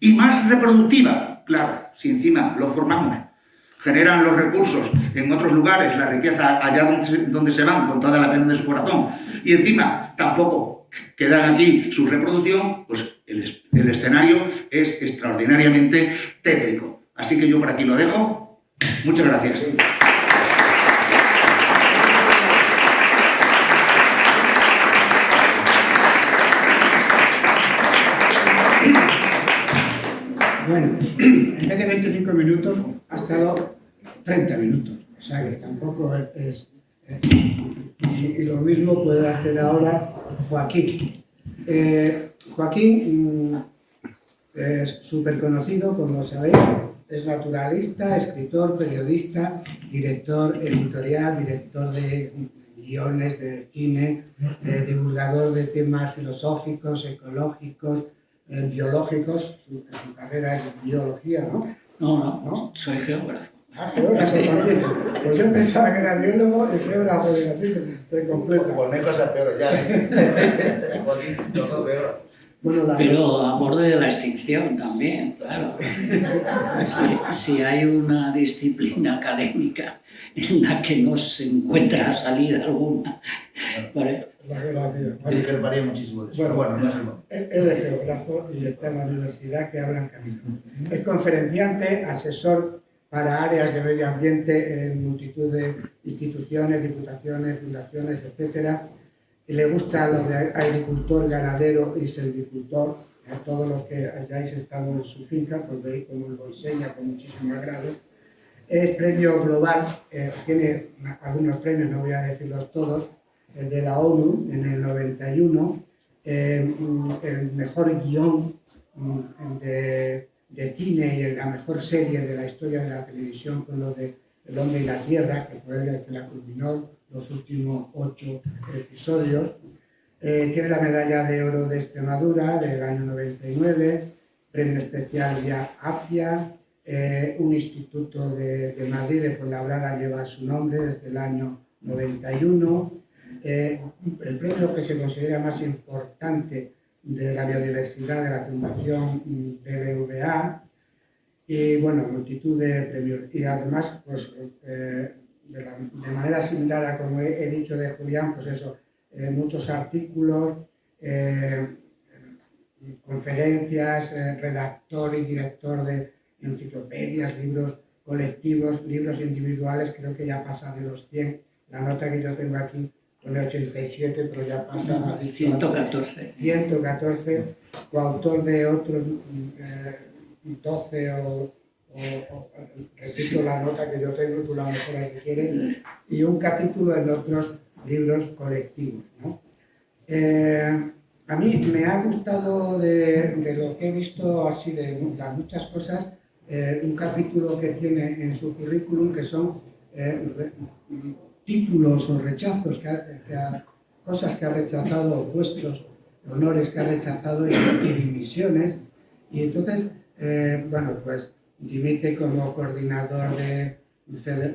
y más reproductiva, claro, si encima los formamos. Generan los recursos en otros lugares, la riqueza allá donde se van con toda la pena de su corazón, y encima tampoco quedan aquí su reproducción, pues el escenario es extraordinariamente tétrico. Así que yo por aquí lo dejo. Muchas gracias. Bueno, en vez de 25 minutos ha estado 30 minutos, o sea que tampoco es y lo mismo puede hacer ahora Joaquín. Joaquín es súper conocido, como sabéis, es naturalista, escritor, periodista, director editorial, director de guiones de cine, divulgador de temas filosóficos, ecológicos, biológicos. Su carrera es biología, ¿no? No, soy geógrafo. Ah, geógrafo también. Pues yo pensaba que era biólogo y geógrafo, así se completa. Pues no hay cosas peores ya. Bueno, pero a borde de la extinción también, claro. Si hay una disciplina académica en la que no se encuentra salida alguna. ¿Vale? La geografía. Oye, que le paría muchísimo de eso. Bueno, No es igual. él es geógrafo y está en la universidad que habla en camino. Es conferenciante, asesor para áreas de medio ambiente en multitud de instituciones, diputaciones, fundaciones, etcétera. Y le gusta lo de agricultor, ganadero y silvicultor. A todos los que hayáis estado en su finca, pues veis cómo lo enseña con muchísimo agrado. Es premio global, tiene algunos premios, no voy a decirlos todos, el de la ONU en el 91, el mejor guión de cine y la mejor serie de la historia de la televisión con lo de El hombre y la tierra, que fue el que la culminó los últimos 8 episodios. Tiene la medalla de oro de Extremadura del año 99, premio especial vía APIA, un instituto de Madrid de Fuenlabrada lleva su nombre desde el año 91. El premio que se considera más importante de la biodiversidad de la Fundación BBVA, y bueno, multitud de premios. Y además, pues, de manera similar a como he dicho de Julián, pues eso, muchos artículos, conferencias, redactor y director de enciclopedias, libros colectivos, libros individuales, creo que ya pasa de los 100. La nota que yo tengo aquí pone 87, pero ya pasa a 114. 114, coautor de otros 12 repito la nota que yo tengo, tú la mejoras si quieres, y un capítulo en otros libros colectivos, ¿no? A mí me ha gustado de lo que he visto así de las muchas cosas, un capítulo que tiene en su currículum que son títulos o rechazos que cosas que ha rechazado, puestos, honores que ha rechazado y dimisiones. Y entonces, bueno, pues dimite como coordinador de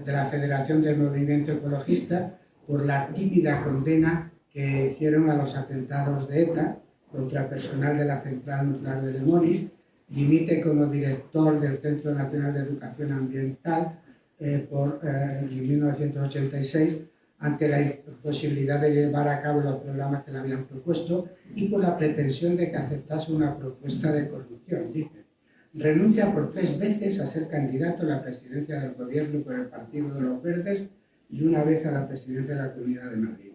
la Federación del Movimiento Ecologista por la tímida condena que hicieron a los atentados de ETA contra personal de la Central Nuclear de Lemoniz. Dimite como director del Centro Nacional de Educación Ambiental en 1986 ante la imposibilidad de llevar a cabo los programas que le habían propuesto y por la pretensión de que aceptase una propuesta de corrupción. Dice, renuncia por 3 veces a ser candidato a la presidencia del gobierno por el Partido de los Verdes y una vez a la presidencia de la Comunidad de Madrid.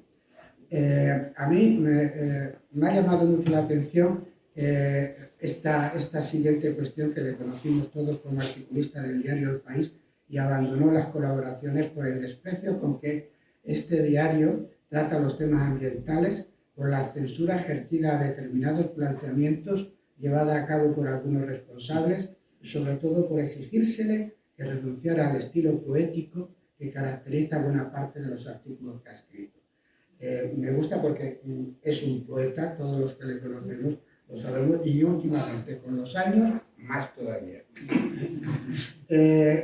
A mí me ha llamado mucho la atención esta siguiente cuestión, que le conocimos todos como articulista del diario El País y abandonó las colaboraciones por el desprecio con que este diario trata los temas ambientales, por la censura ejercida a determinados planteamientos llevada a cabo por algunos responsables y sobre todo por exigírsele que renunciara al estilo poético que caracteriza buena parte de los artículos que ha escrito. Me gusta porque es un poeta, todos los que le conocemos lo sabemos, y últimamente, con los años, más todavía.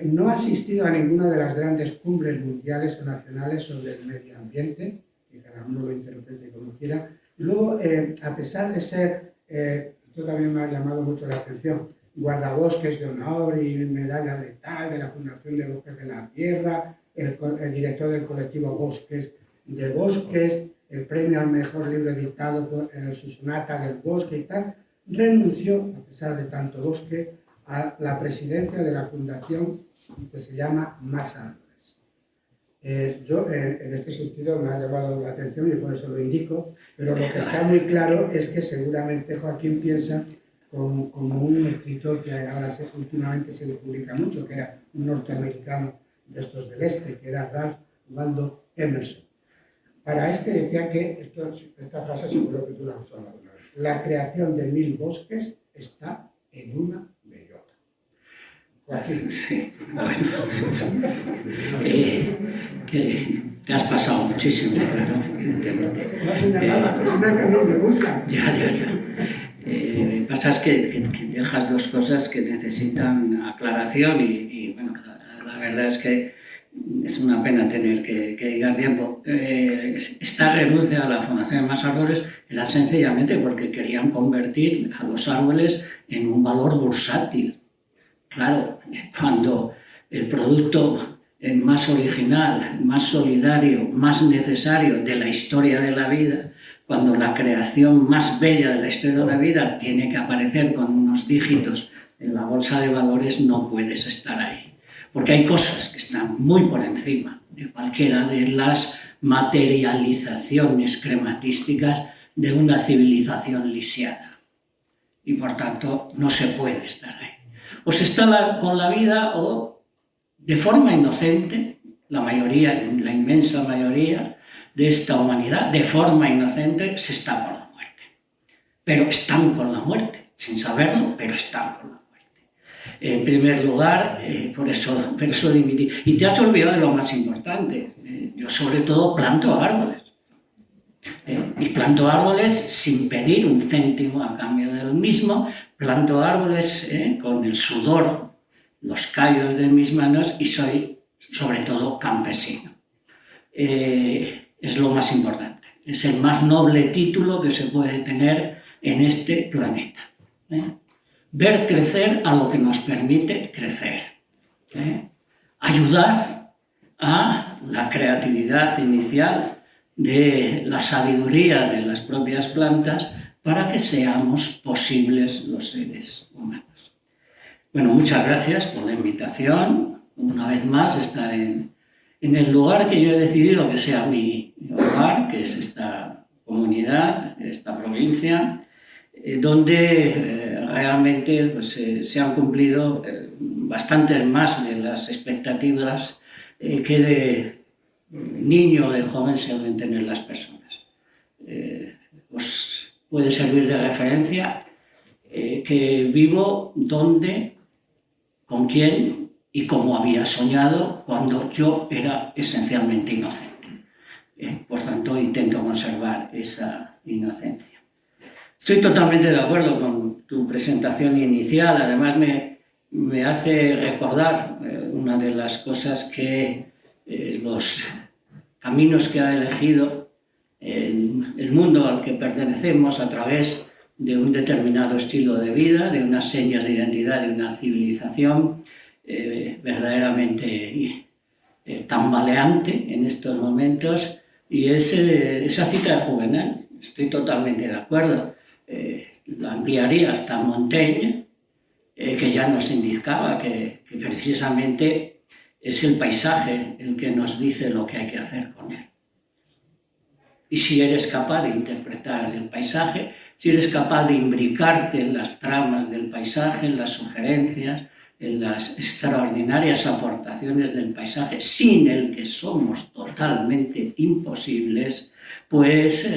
No ha asistido a ninguna de las grandes cumbres mundiales o nacionales sobre el medio ambiente, que cada uno lo interprete como quiera. Y luego, a pesar de ser, esto también me ha llamado mucho la atención, guardabosques de honor y medalla de tal, de la Fundación de Bosques de la Tierra, el director del colectivo Bosques de Bosques, el premio al mejor libro editado por su Sonata del Bosque y tal, renunció, a pesar de tanto bosque, a la presidencia de la fundación que se llama Más Árboles. Yo, en este sentido, me ha llamado la atención y por eso lo indico, pero lo que está muy claro es que seguramente Joaquín piensa como un escritor que ahora últimamente se le publica mucho, que era un norteamericano de estos del este, que era Ralph Waldo Emerson. Para este decía que, esta frase seguro que tú la has usado alguna vez, la creación de 1000 bosques está en una bellota. Joaquín. Sí, bueno. Te has pasado muchísimo, claro, evidentemente. No señalaba, cosas que no me gustan. Ya. Pasa es que dejas 2 cosas que necesitan aclaración y bueno, la verdad es que es una pena tener que dedicar tiempo. Esta renuncia a la Fundación Más Árboles era sencillamente porque querían convertir a los árboles en un valor bursátil. Claro, cuando el producto más original, más solidario, más necesario de la historia de la vida, cuando la creación más bella de la historia de la vida tiene que aparecer con unos dígitos en la bolsa de valores, no puedes estar ahí. Porque hay cosas que están muy por encima de cualquiera de las materializaciones crematísticas de una civilización lisiada. Y por tanto, no se puede estar ahí. O se está con la vida o, de forma inocente, la inmensa mayoría de esta humanidad, de forma inocente, se está con la muerte. Pero están con la muerte, sin saberlo, pero están con la muerte. En primer lugar, por eso dimití. Y te has olvidado de lo más importante. Yo sobre todo planto árboles. Y planto árboles sin pedir un céntimo a cambio del mismo. Planto árboles con el sudor, los callos de mis manos y soy sobre todo campesino. Es lo más importante. Es el más noble título que se puede tener en este planeta. Ver crecer a lo que nos permite crecer. Ayudar a la creatividad inicial de la sabiduría de las propias plantas para que seamos posibles los seres humanos. Bueno, muchas gracias por la invitación. Una vez más, estar en el lugar que yo he decidido que sea mi hogar, que es esta comunidad, esta provincia, donde realmente pues, se han cumplido bastantes más de las expectativas que de niño o de joven suelen tener las personas. Os puede servir de referencia que vivo donde, con quién y cómo había soñado cuando yo era esencialmente inocente. Por tanto, intento conservar esa inocencia. Estoy totalmente de acuerdo con tu presentación inicial. Además, me hace recordar una de las cosas que los caminos que ha elegido el mundo al que pertenecemos a través de un determinado estilo de vida, de unas señas de identidad, de una civilización verdaderamente tambaleante en estos momentos, y esa cita de Juvenal. Estoy totalmente de acuerdo. La ampliaría hasta Montaigne, que ya nos indicaba que precisamente es el paisaje el que nos dice lo que hay que hacer con él. Y si eres capaz de interpretar el paisaje, si eres capaz de imbricarte en las tramas del paisaje, en las sugerencias, en las extraordinarias aportaciones del paisaje, sin el que somos totalmente imposibles, pues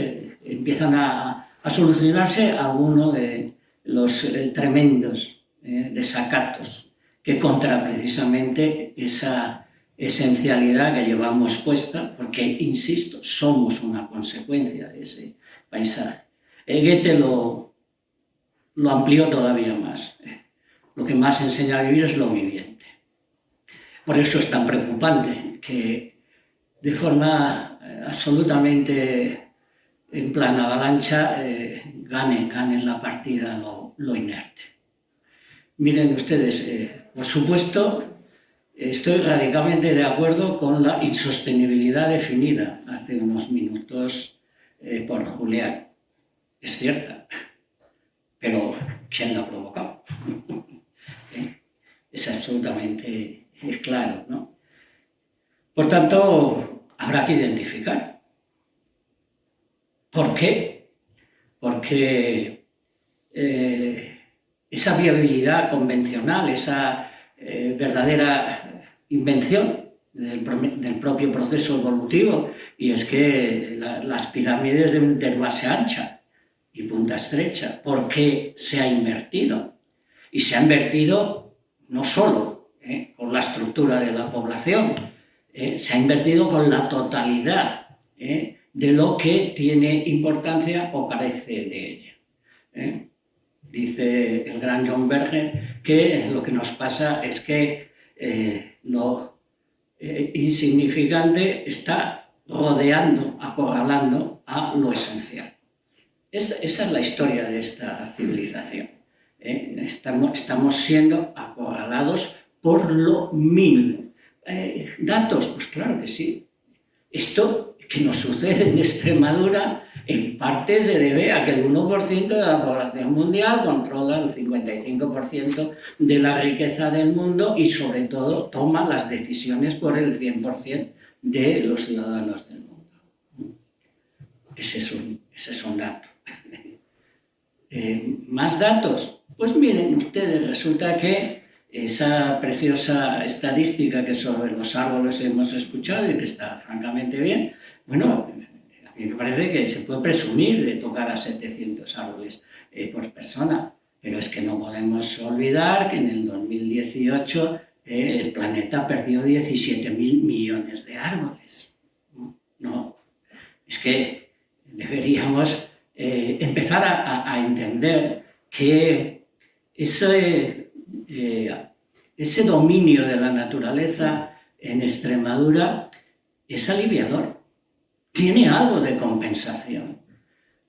empiezan a solucionarse algunos de los tremendos desacatos que contra precisamente esa esencialidad que llevamos puesta, porque, insisto, somos una consecuencia de ese paisaje. Goethe lo amplió todavía más. Lo que más enseña a vivir es lo viviente. Por eso es tan preocupante que de forma absolutamente en plan avalancha gane la partida lo inerte. Miren ustedes, por supuesto, estoy radicalmente de acuerdo con la insostenibilidad definida hace unos minutos por Julián. Es cierta, pero ¿quién la ha provocado? Es absolutamente claro, ¿no? Por tanto, habrá que identificar. ¿Por qué? Porque esa viabilidad convencional, esa verdadera invención del propio proceso evolutivo, y es que las pirámides deben tener base ancha y punta estrecha. ¿Por qué se ha invertido? Y se ha invertido no solo con la estructura de la población, se ha invertido con la totalidad de lo que tiene importancia o carece de ella. Dice el gran John Berger que lo que nos pasa es que lo insignificante está rodeando, acorralando a lo esencial. Esa es la historia de esta civilización. Estamos siendo acorralados por lo mínimo. ¿Datos? Pues claro que sí. Esto que nos sucede en Extremadura en parte se debe a que el 1% de la población mundial controla el 55% de la riqueza del mundo y sobre todo toma las decisiones por el 100% de los ciudadanos del mundo. Ese es un dato. ¿Más datos? Pues miren ustedes, resulta que esa preciosa estadística que sobre los árboles hemos escuchado y que está francamente bien, bueno, a mí me parece que se puede presumir de tocar a 700 árboles por persona, pero es que no podemos olvidar que en el 2018 el planeta perdió 17.000 millones de árboles. No, es que deberíamos empezar a entender que ese dominio de la naturaleza en Extremadura es aliviador, tiene algo de compensación.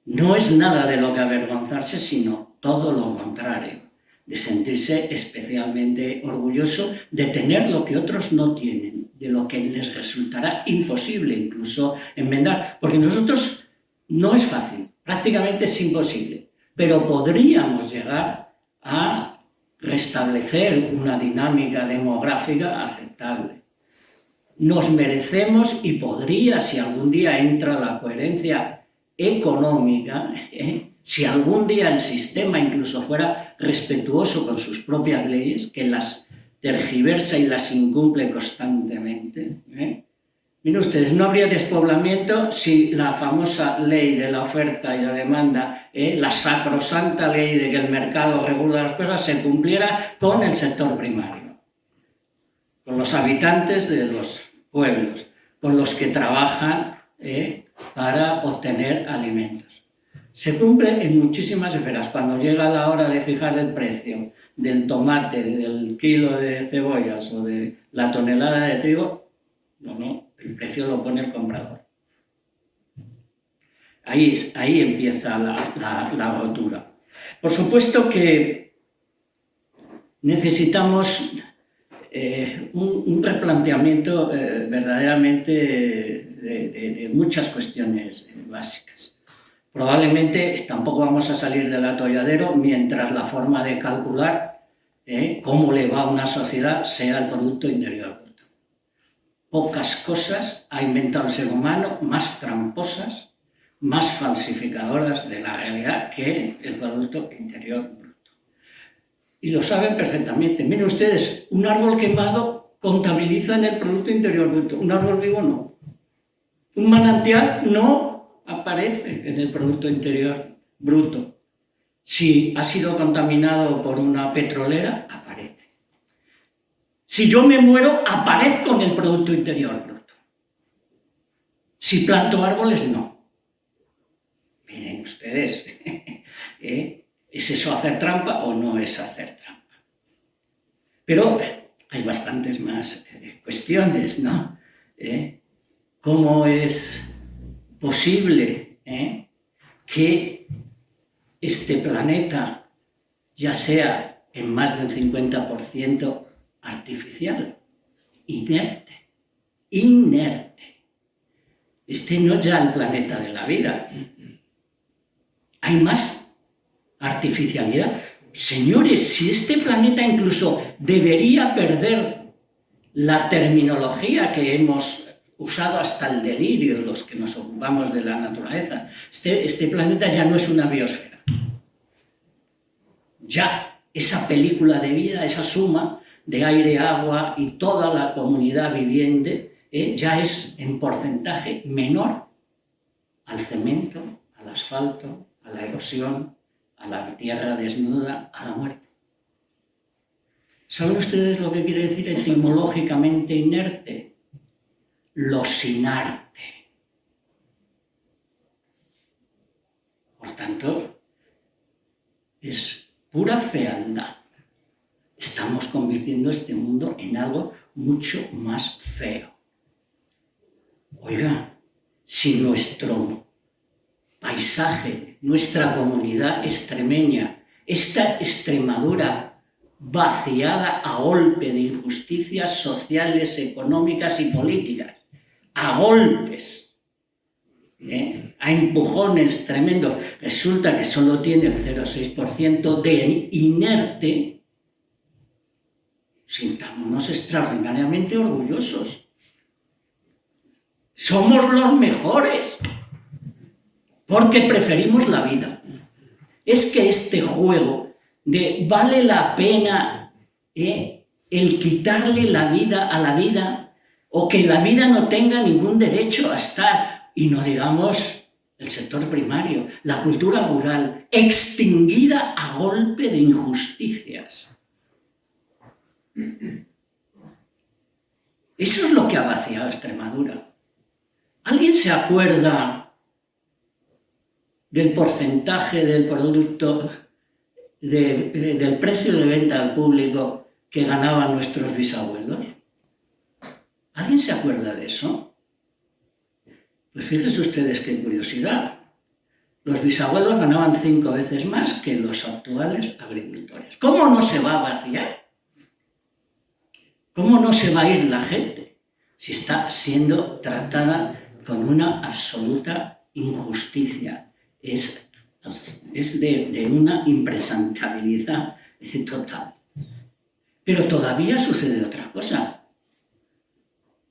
No es nada de lo que avergonzarse, sino todo lo contrario, de sentirse especialmente orgulloso de tener lo que otros no tienen, de lo que les resultará imposible incluso enmendar, porque nosotros no es fácil, prácticamente es imposible, pero podríamos llegar a restablecer una dinámica demográfica aceptable. Nos merecemos, y podría, si algún día entra la coherencia económica, si algún día el sistema incluso fuera respetuoso con sus propias leyes, que las tergiversa y las incumple constantemente. Miren ustedes, no habría despoblamiento si la famosa ley de la oferta y la demanda, la sacrosanta ley de que el mercado regula las cosas, se cumpliera con el sector primario, con los habitantes de los pueblos, con los que trabajan para obtener alimentos. Se cumple en muchísimas esferas. Cuando llega la hora de fijar el precio del tomate, del kilo de cebollas o de la tonelada de trigo, no, el precio lo pone el comprador. Ahí empieza la rotura. Por supuesto que necesitamos un replanteamiento verdaderamente de muchas cuestiones básicas. Probablemente tampoco vamos a salir del atolladero mientras la forma de calcular cómo le va a una sociedad sea el Producto Interior Bruto. Pocas cosas ha inventado el ser humano más tramposas, más falsificadoras de la realidad que el Producto Interior Bruto. Y lo saben perfectamente. Miren ustedes, un árbol quemado contabiliza en el Producto Interior Bruto, un árbol vivo no. Un manantial no aparece en el Producto Interior Bruto. Si ha sido contaminado por una petrolera, aparece. Si yo me muero, aparezco en el Producto Interior Bruto. Si planto árboles, no. Miren ustedes, ¿es eso hacer trampa o no es hacer trampa? Pero hay bastantes más cuestiones, ¿no? ¿Cómo es posible que este planeta ya sea en más del 50% artificial, inerte? Este no es ya el planeta de la vida. Hay más artificialidad. Señores, si este planeta incluso debería perder la terminología que hemos usado hasta el delirio los que nos ocupamos de la naturaleza, este planeta ya no es una biosfera. Ya esa película de vida, esa suma de aire, agua y toda la comunidad viviente, ya es en porcentaje menor al cemento, al asfalto, a la erosión, a la tierra desnuda, a la muerte. ¿Saben ustedes lo que quiere decir etimológicamente inerte? Losinarte. Por tanto, es pura fealdad. Estamos convirtiendo este mundo en algo mucho más feo. Oiga, si nuestro paisaje, nuestra comunidad extremeña, esta Extremadura vaciada a golpe de injusticias sociales, económicas y políticas, a golpes, a empujones tremendos, resulta que solo tiene el 0,6% de inerte, sintámonos extraordinariamente orgullosos. Somos los mejores, porque preferimos la vida. Es que este juego de vale la pena el quitarle la vida a la vida, o que la vida no tenga ningún derecho a estar, y no digamos el sector primario, la cultura rural, extinguida a golpe de injusticias. Eso es lo que ha vaciado Extremadura. ¿Alguien se acuerda del porcentaje del producto, del precio de venta al público que ganaban nuestros bisabuelos? ¿Alguien se acuerda de eso? Pues fíjense ustedes qué curiosidad. Los bisabuelos ganaban 5 veces más que los actuales agricultores. ¿Cómo no se va a vaciar? ¿Cómo no se va a ir la gente si está siendo tratada con una absoluta injusticia? Es de una impresentabilidad total. Pero todavía sucede otra cosa.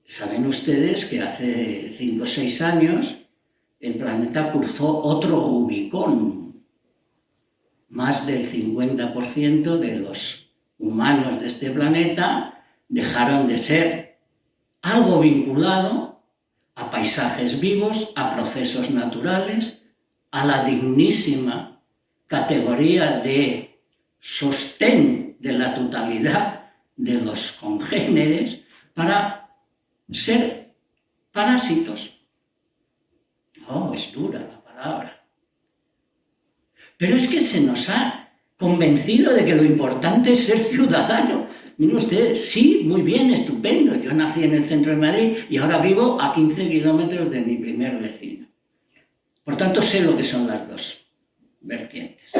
Saben ustedes que hace 5 o 6 años el planeta cruzó otro Rubicón. Más del 50% de los humanos de este planeta dejaron de ser algo vinculado a paisajes vivos, a procesos naturales, a la dignísima categoría de sostén de la totalidad de los congéneres, para ser parásitos. No, es dura la palabra. Pero es que se nos ha convencido de que lo importante es ser ciudadano. Miren ustedes, sí, muy bien, estupendo. Yo nací en el centro de Madrid y ahora vivo a 15 kilómetros de mi primer vecino. Por tanto, sé lo que son las dos vertientes.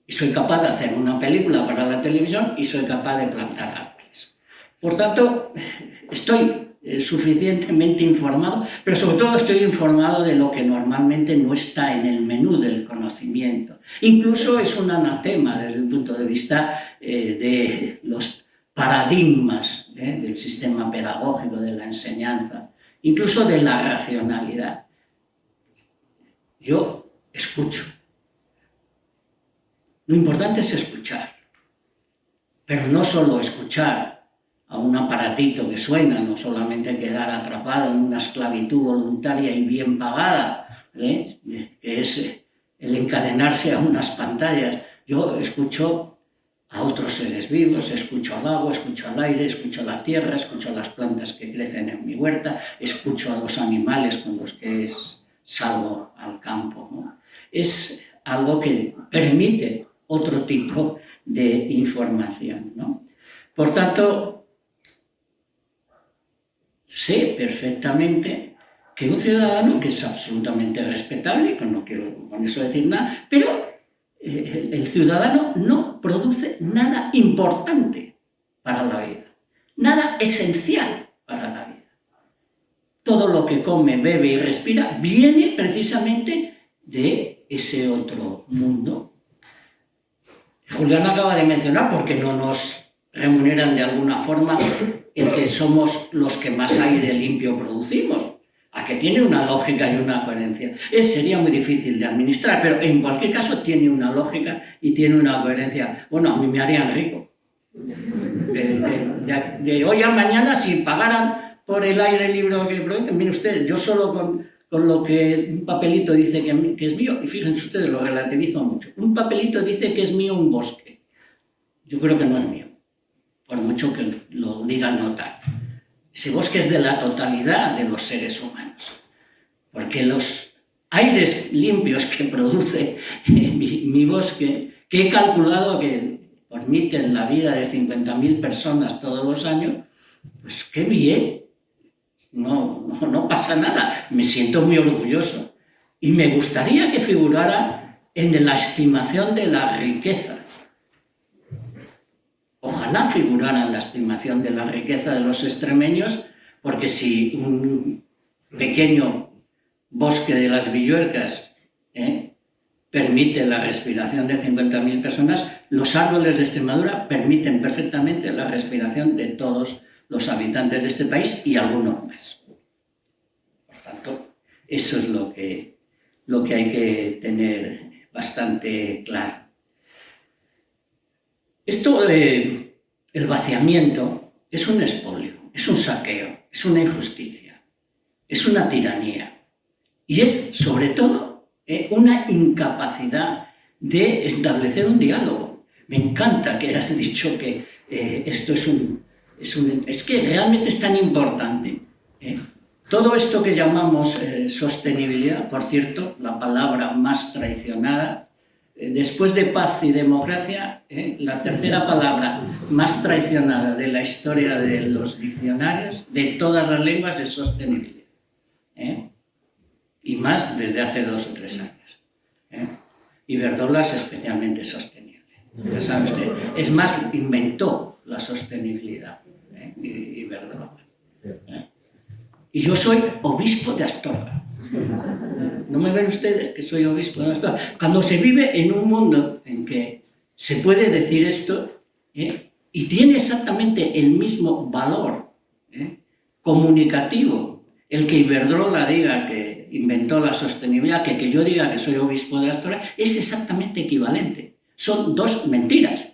Y soy capaz de hacer una película para la televisión y soy capaz de plantar árboles. Por tanto, estoy suficientemente informado, pero sobre todo estoy informado de lo que normalmente no está en el menú del conocimiento. Incluso es un anatema desde el punto de vista de los paradigmas del sistema pedagógico, de la enseñanza, incluso de la racionalidad. Yo escucho. Lo importante es escuchar, pero no solo escuchar a un aparatito que suena, no solamente quedar atrapado en una esclavitud voluntaria y bien pagada, que es el encadenarse a unas pantallas. Yo escucho a otros seres vivos, escucho al agua, escucho al aire, escucho la tierra, escucho las plantas que crecen en mi huerta, escucho a los animales con los que salgo al campo, ¿no? Es algo que permite otro tipo de información, ¿no? Por tanto, sé perfectamente que un ciudadano, que es absolutamente respetable, que no quiero con eso decir nada, pero el ciudadano no produce nada importante para la vida, nada esencial para la vida. Todo lo que come, bebe y respira viene precisamente de ese otro mundo. Julián acaba de mencionar por qué no nos remuneran de alguna forma el que somos los que más aire limpio producimos, a que tiene una lógica y una coherencia. Sería muy difícil de administrar, pero en cualquier caso tiene una lógica y tiene una coherencia. Bueno, a mí me harían rico. De hoy a mañana, si pagaran por el aire libre que producen, miren ustedes, yo solo con lo que un papelito dice que es mío, y fíjense ustedes, lo relativizo mucho. Un papelito dice que es mío un bosque. Yo creo que no es mío, por mucho que lo digan notar. Ese bosque es de la totalidad de los seres humanos, porque los aires limpios que produce mi bosque, que he calculado que permiten la vida de 50.000 personas todos los años, pues qué bien, no pasa nada, me siento muy orgulloso. Y me gustaría que figurara en la estimación de la riqueza. Ojalá figurara en la estimación de la riqueza de los extremeños, porque si un pequeño bosque de las Villuercas permite la respiración de 50.000 personas, los árboles de Extremadura permiten perfectamente la respiración de todos los habitantes de este país y algunos más. Por tanto, eso es lo que hay que tener bastante claro. Esto del vaciamiento es un expolio, es un saqueo, es una injusticia, es una tiranía y es, sobre todo, una incapacidad de establecer un diálogo. Me encanta que hayas dicho que esto es que realmente es tan importante. Todo esto que llamamos sostenibilidad, por cierto, la palabra más traicionada, después de paz y democracia, la tercera palabra más traicionada de la historia de los diccionarios, de todas las lenguas, es sostenibilidad. Y más desde hace 2 o 3 años. Iberdrola es especialmente sostenible. Ya sabe usted. Es más, inventó la sostenibilidad. Iberdrola. Y yo soy obispo de Astorga. ¿No me ven ustedes que soy obispo de Astorga? Cuando se vive en un mundo en que se puede decir esto, y tiene exactamente el mismo valor comunicativo, el que Iberdrola diga que inventó la sostenibilidad, que yo diga que soy obispo de Astorga, es exactamente equivalente. Son 2 mentiras.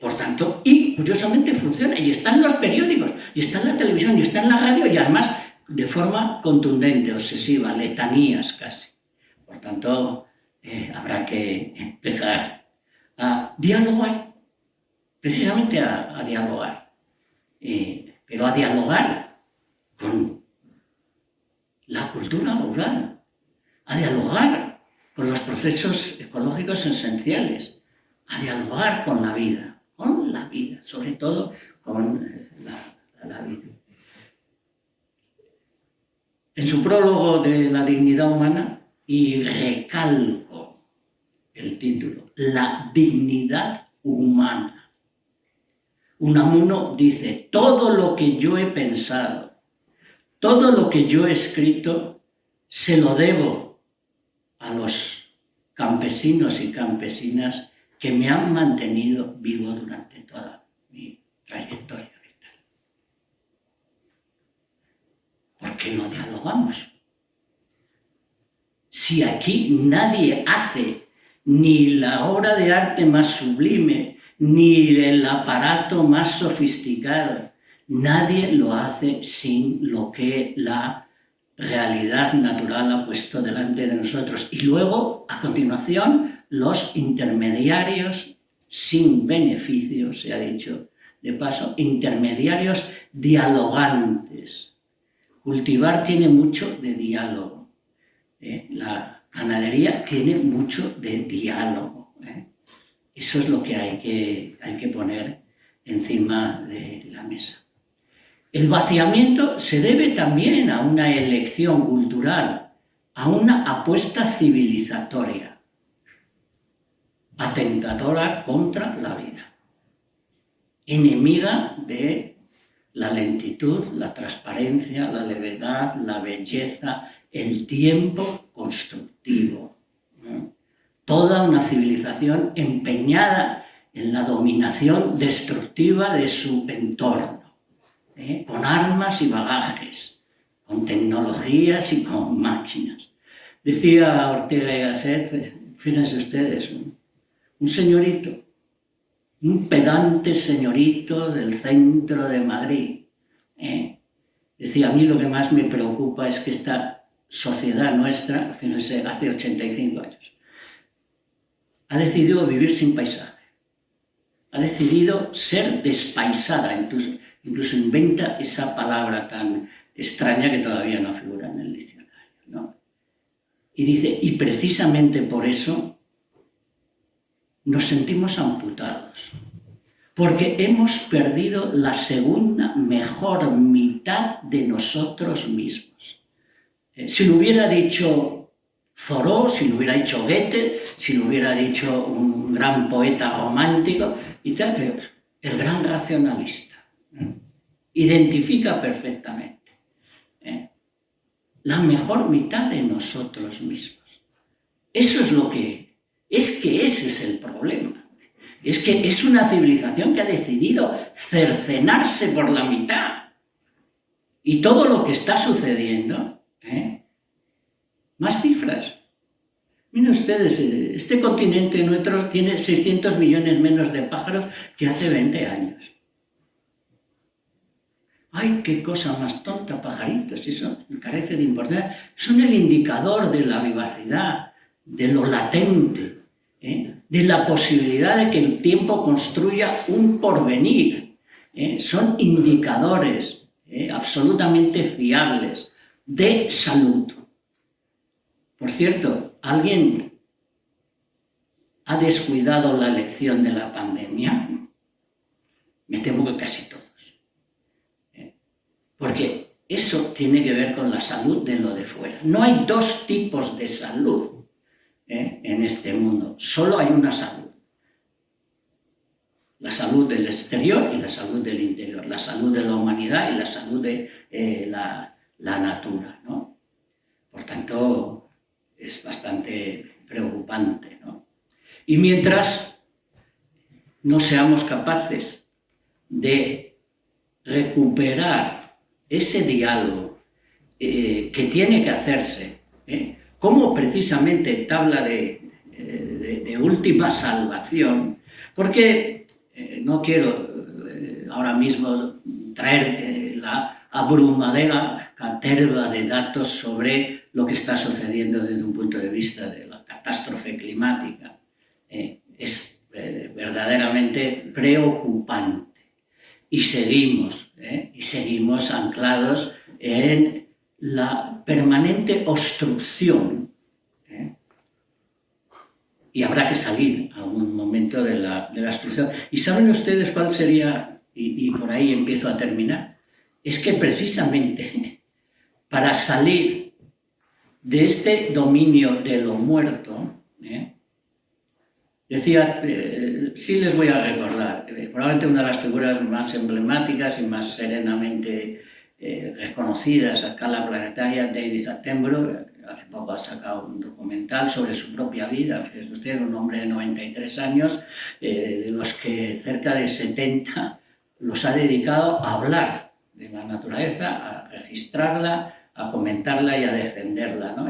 Por tanto, y curiosamente funciona, y está en los periódicos, y está en la televisión, y está en la radio, y además de forma contundente, obsesiva, letanías casi. Por tanto, habrá que empezar a dialogar, precisamente a dialogar, pero a dialogar con procesos ecológicos esenciales, a dialogar con la vida, sobre todo con la vida. En su prólogo de la dignidad humana, y recalco el título, la dignidad humana. Unamuno dice, todo lo que yo he pensado, todo lo que yo he escrito, se lo debo a los campesinos y campesinas que me han mantenido vivo durante toda mi trayectoria vital. ¿Por qué no dialogamos? Si aquí nadie hace ni la obra de arte más sublime, ni el aparato más sofisticado, nadie lo hace sin lo que la realidad natural ha puesto delante de nosotros. Y luego, a continuación, los intermediarios sin beneficio, se ha dicho de paso, intermediarios dialogantes. Cultivar tiene mucho de diálogo. La ganadería tiene mucho de diálogo. Eso es lo que hay que poner encima de la mesa. El vaciamiento se debe también a una elección cultural, a una apuesta civilizatoria, atentadora contra la vida, enemiga de la lentitud, la transparencia, la levedad, la belleza, el tiempo constructivo. Toda una civilización empeñada en la dominación destructiva de su entorno, con armas y bagajes, con tecnologías y con máquinas. Decía Ortega y Gasset, pues, fíjense ustedes, un señorito, un pedante señorito del centro de Madrid. Decía, a mí lo que más me preocupa es que esta sociedad nuestra, fíjense, hace 85 años, ha decidido vivir sin paisaje, ha decidido ser despaisada, incluso inventa esa palabra tan extraña que todavía no figura en el diccionario, ¿no? Y dice, y precisamente por eso nos sentimos amputados, porque hemos perdido la segunda mejor mitad de nosotros mismos. Si lo hubiera dicho Thoreau, si lo hubiera dicho Goethe, si lo hubiera dicho un gran poeta romántico, y tal, pero el gran racionalista identifica perfectamente la mejor mitad de nosotros mismos. Eso es lo que... Es que ese es el problema. Es que es una civilización que ha decidido cercenarse por la mitad. Y todo lo que está sucediendo, más cifras. Miren ustedes, este continente nuestro tiene 600 millones menos de pájaros que hace 20 años. ¡Ay, qué cosa más tonta, pajaritos! Eso carece de importancia. Son el indicador de la vivacidad, de lo latente, de la posibilidad de que el tiempo construya un porvenir. Son indicadores absolutamente fiables de salud. Por cierto, ¿alguien ha descuidado la lección de la pandemia? Me temo que casi todos. Porque eso tiene que ver con la salud de lo de fuera. No hay dos tipos de salud en este mundo, solo hay una salud. La salud del exterior y la salud del interior, la salud de la humanidad y la salud de la natura, ¿no? Por tanto, es bastante preocupante, ¿no? Y mientras no seamos capaces de recuperar ese diálogo que tiene que hacerse, como precisamente tabla de última salvación, porque no quiero ahora mismo traer la abrumadera caterva de datos sobre lo que está sucediendo desde un punto de vista de la catástrofe climática. Es verdaderamente preocupante. Y seguimos anclados en la permanente obstrucción y habrá que salir a algún momento de la exclusión. ¿Y saben ustedes cuál sería, y por ahí empiezo a terminar? Es que precisamente para salir de este dominio de lo muerto, decía, sí les voy a recordar, probablemente una de las figuras más emblemáticas y más serenamente reconocidas a escala planetaria, David Attenborough, hace poco ha sacado un documental sobre su propia vida. Es usted un hombre de 93 años, de los que cerca de 70 los ha dedicado a hablar de la naturaleza, a registrarla, a comentarla y a defenderla, ¿no?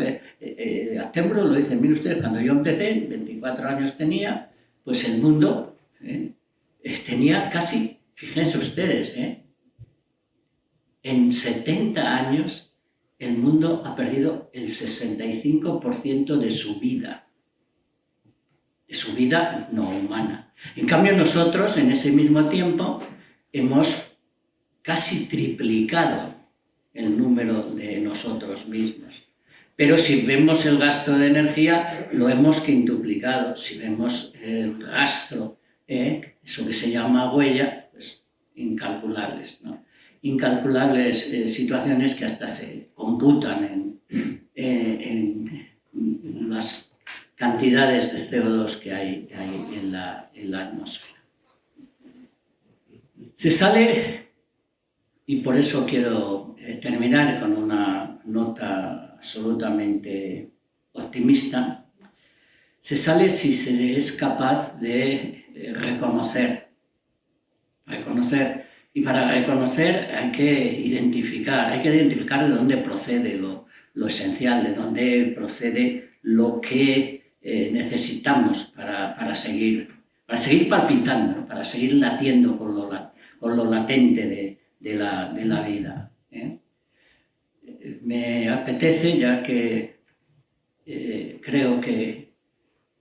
Attenborough lo dice, mire usted, cuando yo empecé, 24 años tenía, pues el mundo tenía casi, fíjense ustedes, en 70 años el mundo ha perdido el 65% de su vida no humana. En cambio nosotros, en ese mismo tiempo, hemos casi triplicado el número de nosotros mismos. Pero si vemos el gasto de energía, lo hemos quintuplicado. Si vemos el rastro, eso que se llama huella, pues incalculables, ¿no? Incalculables situaciones que hasta se computan en las cantidades de CO2 que hay en la atmósfera. Se sale, y por eso quiero terminar con una nota absolutamente optimista, se sale si se es capaz de reconocer. Y para reconocer hay que identificar de dónde procede lo esencial, de dónde procede lo que necesitamos para seguir palpitando, para seguir latiendo con lo latente de la vida. Me apetece, ya que creo que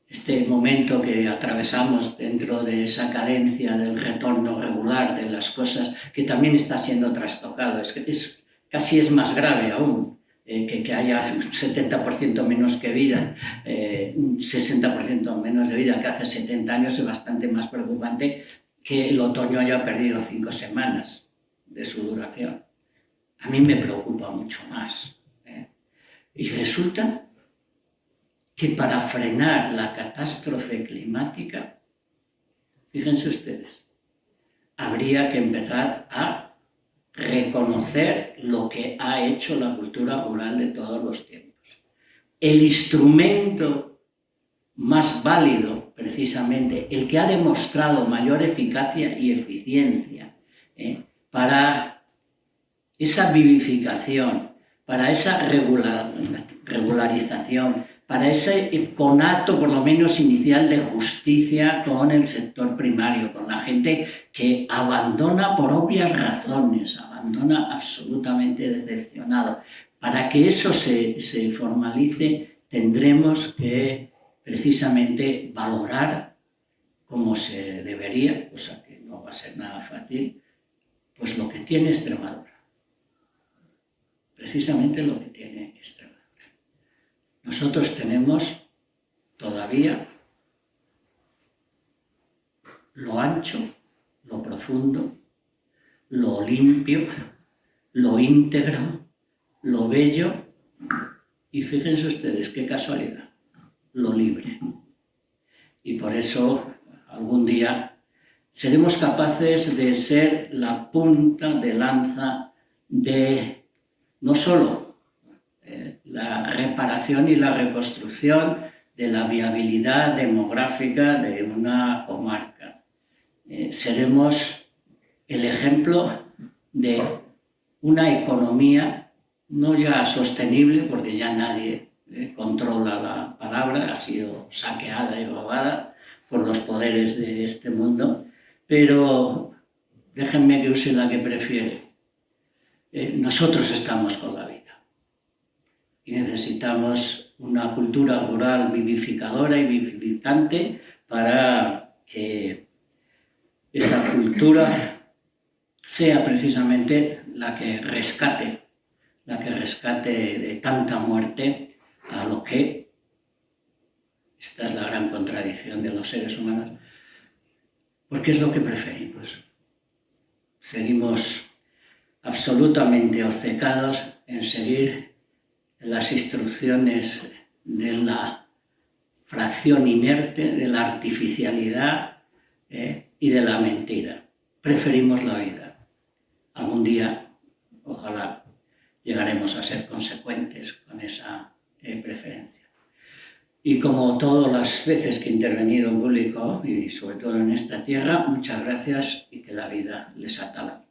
este momento que atravesamos dentro de esa cadencia del retorno regular de las cosas, que también está siendo trastocado, casi es más grave aún, que haya un 70% menos que vida, un 60% menos de vida que hace 70 años, es bastante más preocupante que el otoño haya perdido 5 semanas de su duración. A mí me preocupa mucho más. Y resulta que para frenar la catástrofe climática, fíjense ustedes, habría que empezar a reconocer lo que ha hecho la cultura rural de todos los tiempos. El instrumento más válido, precisamente, el que ha demostrado mayor eficacia y eficiencia para esa vivificación, para esa regularización, para ese conato, por lo menos inicial, de justicia con el sector primario, con la gente que abandona por obvias razones, abandona absolutamente decepcionado. Para que eso se formalice, tendremos que precisamente valorar como se debería, cosa que no va a ser nada fácil, pues lo que tiene Extremadura. Precisamente lo que tiene Extremadura. Nosotros tenemos todavía lo ancho, lo profundo, lo limpio, lo íntegro, lo bello y fíjense ustedes qué casualidad, lo libre. Y por eso algún día seremos capaces de ser la punta de lanza de no solo la reparación y la reconstrucción de la viabilidad demográfica de una comarca. Seremos el ejemplo de una economía no ya sostenible, porque ya nadie controla la palabra, ha sido saqueada y robada por los poderes de este mundo, pero déjenme que use la que prefiere. Nosotros estamos con la vida. Y necesitamos una cultura rural vivificadora y vivificante para que esa cultura sea precisamente la que rescate de tanta muerte a lo que Esta es la gran contradicción de los seres humanos, porque es lo que preferimos. Seguimos absolutamente obcecados en seguir las instrucciones de la fracción inerte, de la artificialidad y de la mentira. Preferimos la vida. Algún día, ojalá, llegaremos a ser consecuentes con esa preferencia. Y como todas las veces que he intervenido en público, y sobre todo en esta tierra, muchas gracias y que la vida les atalante.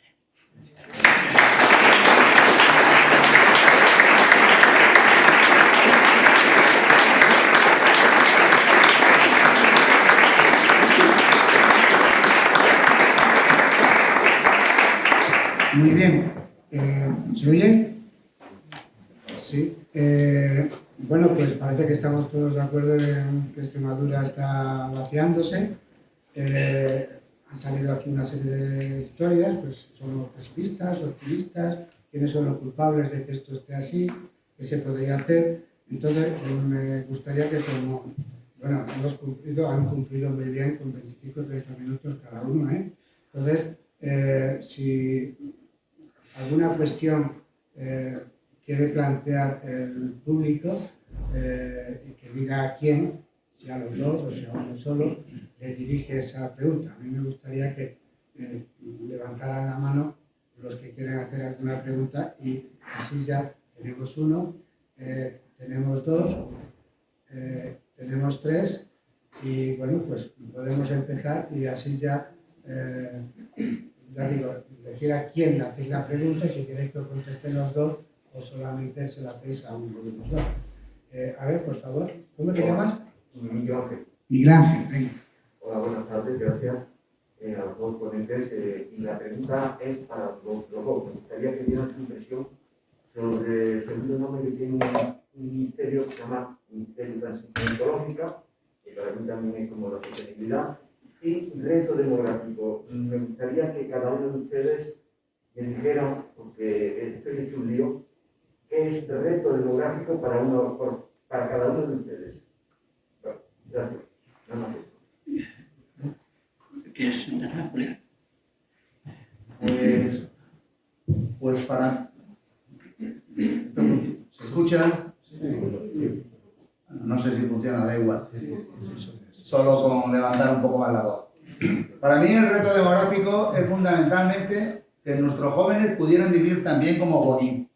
Muy bien. ¿Se oye? Sí. Bueno, pues parece que estamos todos de acuerdo en que Extremadura está vaciándose. Han salido aquí una serie de historias, pues somos pesimistas, optimistas, quiénes son los culpables de que esto esté así, qué se podría hacer. Entonces, me gustaría que como, bueno, han cumplido muy bien con 25 o 30 minutos cada uno, ¿eh? Entonces, si alguna cuestión quiere plantear el público y que diga a quién, si a los dos o si a uno solo, le dirige esa pregunta. A mí me gustaría que levantaran la mano los que quieren hacer alguna pregunta y así ya tenemos uno, tenemos dos, tenemos tres y bueno, pues podemos empezar y así ya digo, decir a quién le hacéis la pregunta, si queréis que os contesten los dos o solamente se la hacéis a uno de los dos. A ver, por favor, ¿cómo te llamas? Miguel Ángel. Miguel Ángel, venga. Hola, buenas tardes, gracias a los dos ponentes. Y la pregunta es para los dos. Me gustaría que dieran su impresión sobre el segundo nombre que tiene un ministerio que se llama Ministerio de Transición Ecológica, que para mí también es como la sostenibilidad, y reto demográfico. Me gustaría que cada uno de ustedes me dijeran, porque estoy hecho un lío, qué es reto demográfico para cada uno de ustedes. Bueno, gracias. Nada más esto. ¿Quieres empezar, Julián? Pues para... ¿Se escucha? No sé si funciona, da igual. Solo con levantar un poco más la voz. Para mí el reto demográfico es fundamentalmente que nuestros jóvenes pudieran vivir también como Godín,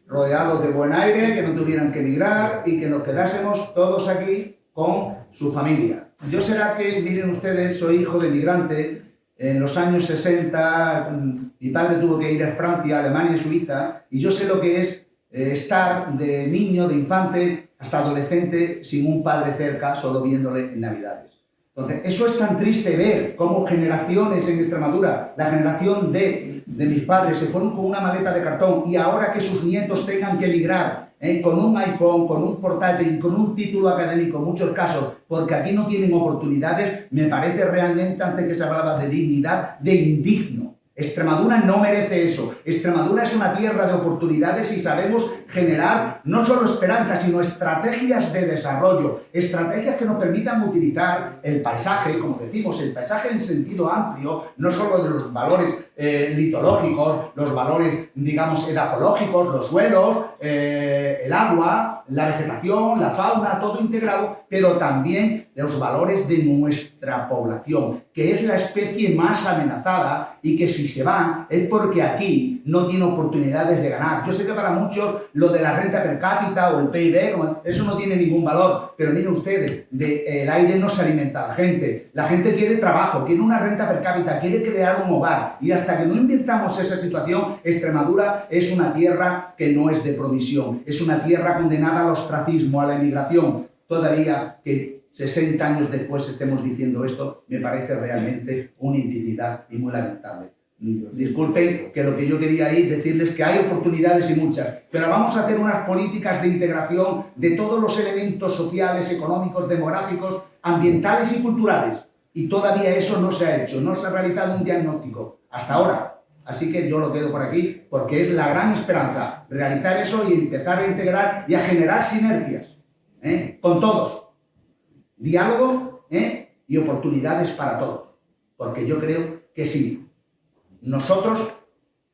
rodeados de buen aire, que no tuvieran que emigrar y que nos quedásemos todos aquí con su familia. Yo será que, miren ustedes, soy hijo de migrante. En los años 60 mi padre tuvo que ir a Francia, Alemania y Suiza, y yo sé lo que es estar de niño, de infante, hasta adolescente, sin un padre cerca, solo viéndole en Navidades. Entonces, eso es tan triste ver cómo generaciones en Extremadura, la generación de mis padres, se fueron con una maleta de cartón y ahora que sus nietos tengan que emigrar con un iPhone, con un portátil, con un título académico, en muchos casos, porque aquí no tienen oportunidades, me parece realmente, antes que se hablaba de dignidad, de indigno. Extremadura no merece eso. Extremadura es una tierra de oportunidades y sabemos generar no solo esperanza, sino estrategias de desarrollo, estrategias que nos permitan utilizar el paisaje, como decimos, el paisaje en sentido amplio, no solo de los valores litológicos, los valores, digamos, edafológicos, los suelos, el agua, la vegetación, la fauna, todo integrado, pero también de los valores de nuestra población, que es la especie más amenazada y que si se van es porque aquí no tiene oportunidades de ganar. Yo sé que para muchos lo de la renta per cápita o el PIB, eso no tiene ningún valor, pero miren ustedes, el aire no se alimenta a la gente quiere trabajo, quiere una renta per cápita, quiere crear un hogar, y hasta que no invirtamos esa situación, Extremadura es una tierra que no es de provisión, es una tierra condenada al ostracismo, a la emigración. Todavía que 60 años después estemos diciendo esto, me parece realmente una indignidad y muy lamentable. Disculpen que lo que yo quería es decirles que hay oportunidades y muchas, pero vamos a hacer unas políticas de integración de todos los elementos sociales, económicos, demográficos, ambientales y culturales. Y todavía eso no se ha hecho, no se ha realizado un diagnóstico hasta ahora. Así que yo lo quedo por aquí porque es la gran esperanza, realizar eso y empezar a integrar y a generar sinergias con todos. diálogo y oportunidades para todos. Porque yo creo que si nosotros,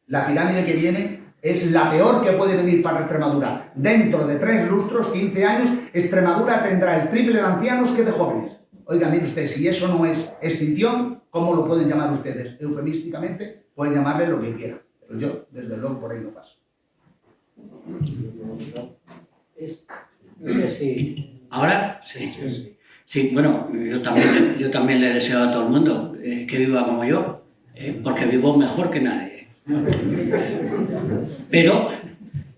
la pirámide que viene es la peor que puede venir para Extremadura. Dentro de 3 lustros, 15 años, Extremadura tendrá el triple de ancianos que de jóvenes. Oigan, mire usted, si eso no es extinción, ¿cómo lo pueden llamar ustedes? Eufemísticamente, pueden llamarle lo que quieran. Pero yo, desde luego, por ahí no paso. ¿Ahora? Sí. Sí, bueno, yo también le deseo a todo el mundo que viva como yo, porque vivo mejor que nadie. Pero,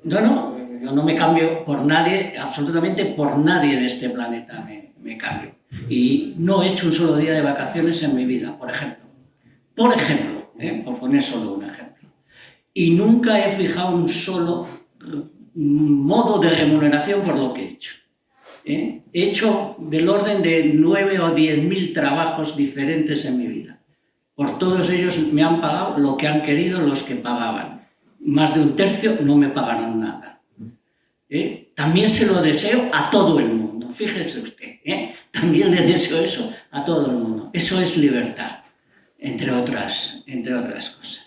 yo no me cambio por nadie, absolutamente por nadie de este planeta me cambio. Y no he hecho un solo día de vacaciones en mi vida, por ejemplo. Por poner solo un ejemplo. Y nunca he fijado un solo modo de remuneración por lo que he hecho. He hecho del orden de 9 o 10.000 trabajos diferentes en mi vida. Por todos ellos me han pagado lo que han querido los que pagaban. Más de un tercio no me pagaron nada. También se lo deseo a todo el mundo, fíjese usted. También le deseo eso a todo el mundo. Eso es libertad, entre otras cosas.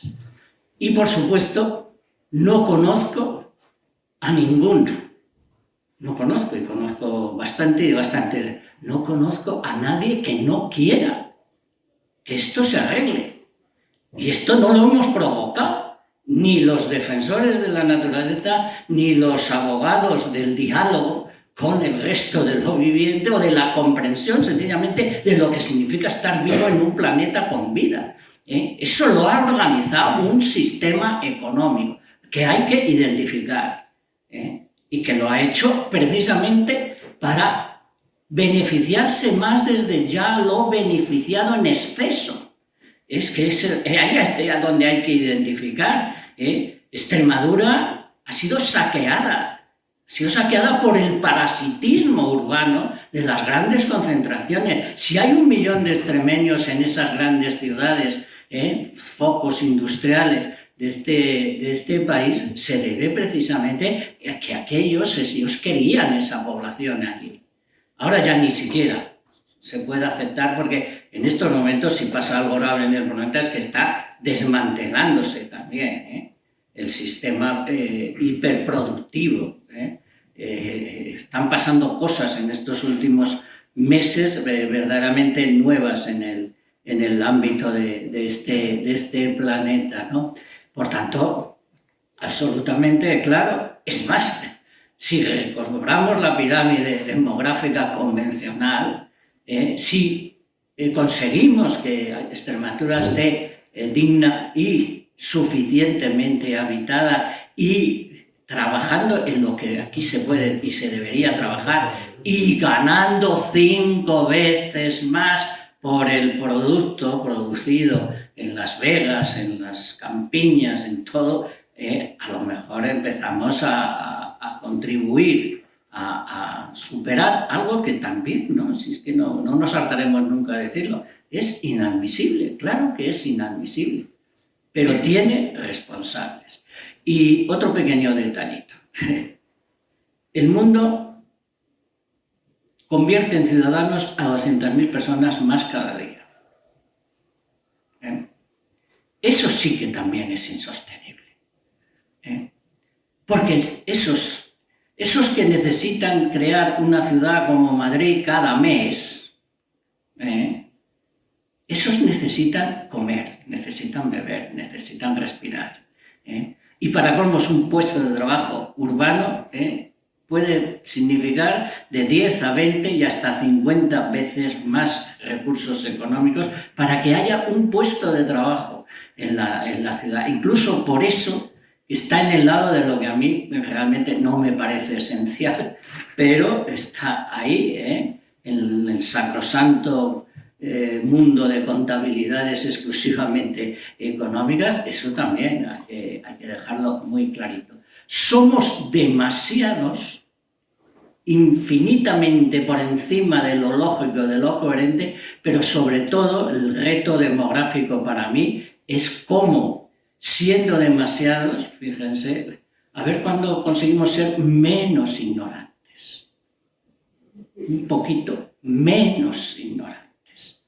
Y por supuesto, no conozco a ninguno. No conozco, y conozco bastante, no conozco a nadie que no quiera que esto se arregle. Y esto no lo hemos provocado, ni los defensores de la naturaleza, ni los abogados del diálogo con el resto de lo viviente o de la comprensión, sencillamente, de lo que significa estar vivo en un planeta con vida. Eso lo ha organizado un sistema económico que hay que identificar. Y que lo ha hecho precisamente para beneficiarse más desde ya lo beneficiado en exceso. Es que ahí es donde hay que identificar. Extremadura ha sido saqueada por el parasitismo urbano de las grandes concentraciones. Si hay 1 millón de extremeños en esas grandes ciudades, focos industriales, de este país, se debe precisamente a que ellos querían esa población allí. Ahora ya ni siquiera se puede aceptar, porque en estos momentos, si pasa algo grave en el planeta, es que está desmantelándose también el sistema hiperproductivo. Están pasando cosas en estos últimos meses verdaderamente nuevas en el ámbito de este planeta, ¿no? Por tanto, absolutamente claro. Es más, si recobramos la pirámide demográfica convencional, si conseguimos que Extremadura esté digna y suficientemente habitada y trabajando en lo que aquí se puede y se debería trabajar y ganando 5 veces más por el producto producido en Las Vegas, en las campiñas, en todo, a lo mejor empezamos a contribuir a superar algo que también, si es que no nos hartaremos nunca de decirlo, es inadmisible, claro que es inadmisible, pero tiene responsables. Y otro pequeño detallito. El mundo convierte en ciudadanos a 200.000 personas más cada día. Eso sí que también es insostenible. Porque esos que necesitan crear una ciudad como Madrid cada mes, esos necesitan comer, necesitan beber, necesitan respirar. Y para colmos, un puesto de trabajo urbano puede significar de 10 a 20 y hasta 50 veces más recursos económicos para que haya un puesto de trabajo en la ciudad. Incluso por eso está en el lado de lo que a mí realmente no me parece esencial, pero está ahí, en el sacrosanto mundo de contabilidades exclusivamente económicas. Eso también hay que dejarlo muy clarito. Somos demasiados, infinitamente por encima de lo lógico, de lo coherente, pero sobre todo el reto demográfico para mí es cómo, siendo demasiados, fíjense, a ver cuándo conseguimos ser menos ignorantes. un poquito menos ignorantes,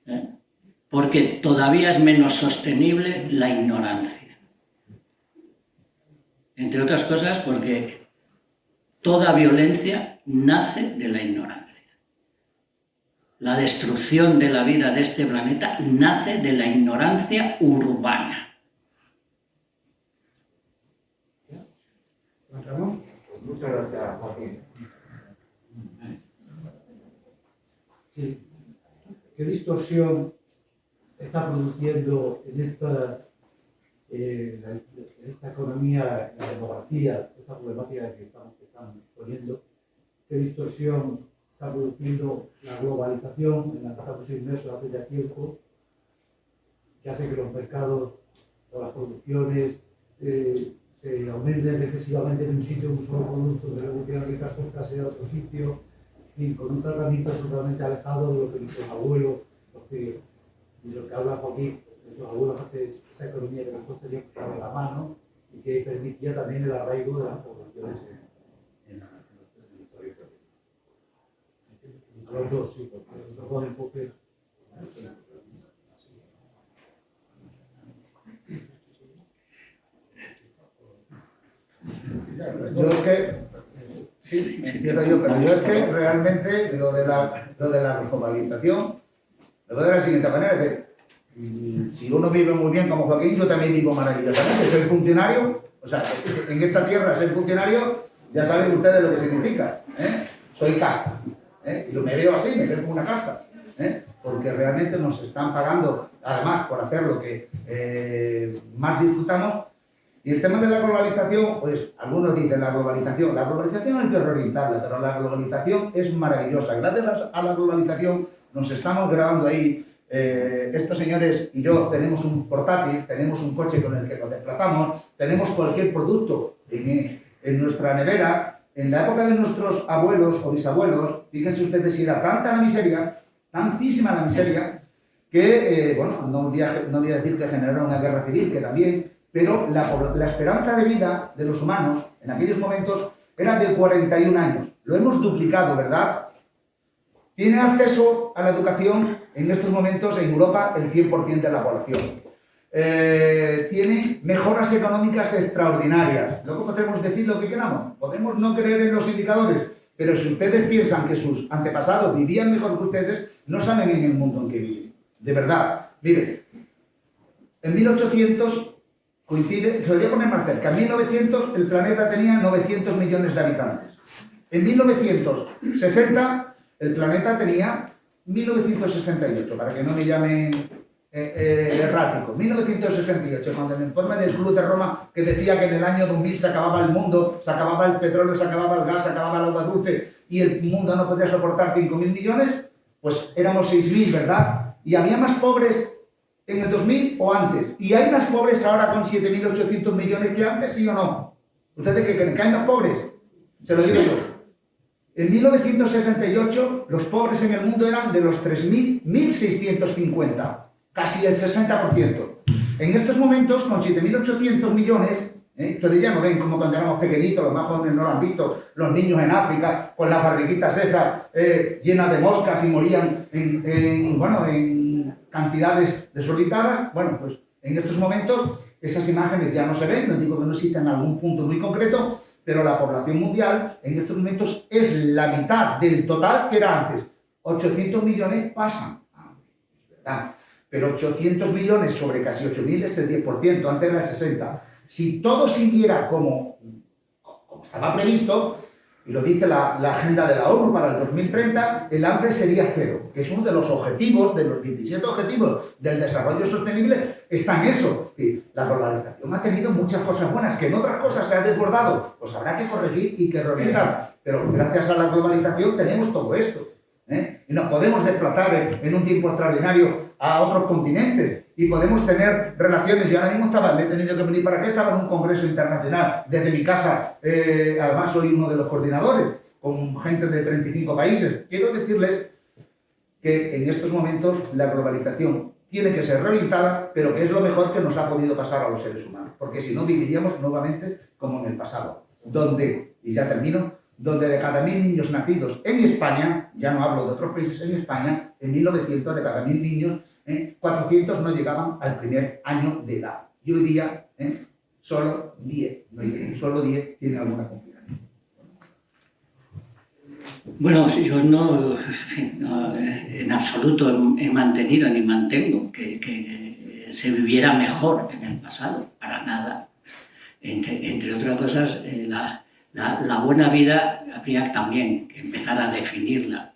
¿eh? Porque todavía es menos sostenible la ignorancia. Entre otras cosas porque toda violencia nace de la ignorancia. La destrucción de la vida de este planeta nace de la ignorancia urbana. Ramón. Pues muchas gracias, Joaquín. Sí. ¿Qué distorsión está produciendo en esta economía, en la demografía, esta problemática que estamos poniendo? ¿Qué distorsión está produciendo la globalización en la que estamos inmersos hace ya tiempo, que hace que los mercados o las producciones se aumenten excesivamente en un sitio un solo producto, de luego tiene que transportarse a otro sitio, y con un tratamiento totalmente alejado de lo que nuestros abuelos, de lo que habla Joaquín, nuestros abuelos hacen esa economía que nosotros teníamos de la mano y que permitía también el arraigo de las poblaciones en los territorios. A los dos, sí, porque los dos enfoques. Yo es que, sí, entiendo yo, pero yo es que realmente lo de la globalización lo veo de la siguiente manera, que si uno vive muy bien como Joaquín, yo también vivo maravillosamente, soy funcionario, o sea, en esta tierra ser funcionario, ya saben ustedes lo que significa, ¿eh? Soy casta, ¿eh? Y me veo así, me veo como una casta, ¿eh? Porque realmente nos están pagando, además, por hacer lo que más disfrutamos. Y el tema de la globalización, pues algunos dicen la globalización hay que orientarla, pero la globalización es maravillosa. Gracias a la globalización nos estamos grabando ahí, estos señores y yo tenemos un portátil, tenemos un coche con el que nos desplazamos, tenemos cualquier producto en nuestra nevera. En la época de nuestros abuelos o bisabuelos, fíjense ustedes si era tanta la miseria, tantísima la miseria, que, bueno, no voy a decir que generara una guerra civil, que también, pero la esperanza de vida de los humanos en aquellos momentos era de 41 años. Lo hemos duplicado, ¿verdad? Tiene acceso a la educación en estos momentos en Europa el 100% de la población. Tiene mejoras económicas extraordinarias. Luego podemos decir lo que queramos. Podemos no creer en los indicadores, pero si ustedes piensan que sus antepasados vivían mejor que ustedes, no saben en el mundo en que viven. De verdad. Miren, en 1800... coincide, se lo voy a poner más cerca, en 1900 el planeta tenía 900 millones de habitantes. En 1960 el planeta tenía 1968, para que no me llamen errático. 1968, cuando el informe del Club de Roma que decía que en el año 2000 se acababa el mundo, se acababa el petróleo, se acababa el gas, se acababa el agua dulce y el mundo no podía soportar 5.000 millones, pues éramos 6.000, ¿verdad? Y había más pobres en el 2000 o antes. ¿Y hay más pobres ahora con 7.800 millones que antes, sí o no? ¿Ustedes qué creen? ¿Que hay más pobres? Se lo digo yo. En 1968 los pobres en el mundo eran de los 3.000, 1.650. Casi el 60%. En estos momentos, con 7.800 millones, ustedes ya no ven como cuando éramos pequeñitos, los más jóvenes no lo han visto, los niños en África, con las barriguitas esas llenas de moscas y morían en cantidades desorbitadas. Bueno, pues en estos momentos esas imágenes ya no se ven, no digo que no existen en algún punto muy concreto, pero la población mundial en estos momentos es la mitad del total que era antes. 800 millones pasan, ¿verdad? Pero 800 millones sobre casi 8.000 es el 10%, antes era el 60%. Si todo siguiera como estaba previsto, y lo dice la agenda de la ONU para el 2030, el hambre sería cero, que es uno de los objetivos, de los 17 objetivos del desarrollo sostenible, está en eso. La globalización ha tenido muchas cosas buenas, que en otras cosas se ha desbordado, pues habrá que corregir y que reorientar. Pero gracias a la globalización tenemos todo esto. Y nos podemos desplazar en un tiempo extraordinario a otros continentes y podemos tener relaciones. Yo ahora mismo me he tenido que venir para acá, estaba en un congreso internacional desde mi casa, además soy uno de los coordinadores, con gente de 35 países. Quiero decirles que en estos momentos la globalización tiene que ser reorientada, pero que es lo mejor que nos ha podido pasar a los seres humanos, porque si no viviríamos nuevamente como en el pasado, donde, y ya termino, donde de cada 1.000 niños nacidos en España, ya no hablo de otros países, en España, en 1900 de cada 1.000 niños, 400 no llegaban al primer año de edad. Y hoy día, solo 10 tienen alguna complicación. Bueno, yo no, en absoluto he mantenido ni mantengo que se viviera mejor en el pasado, para nada. Entre otras cosas, la buena vida habría también que empezar a definirla.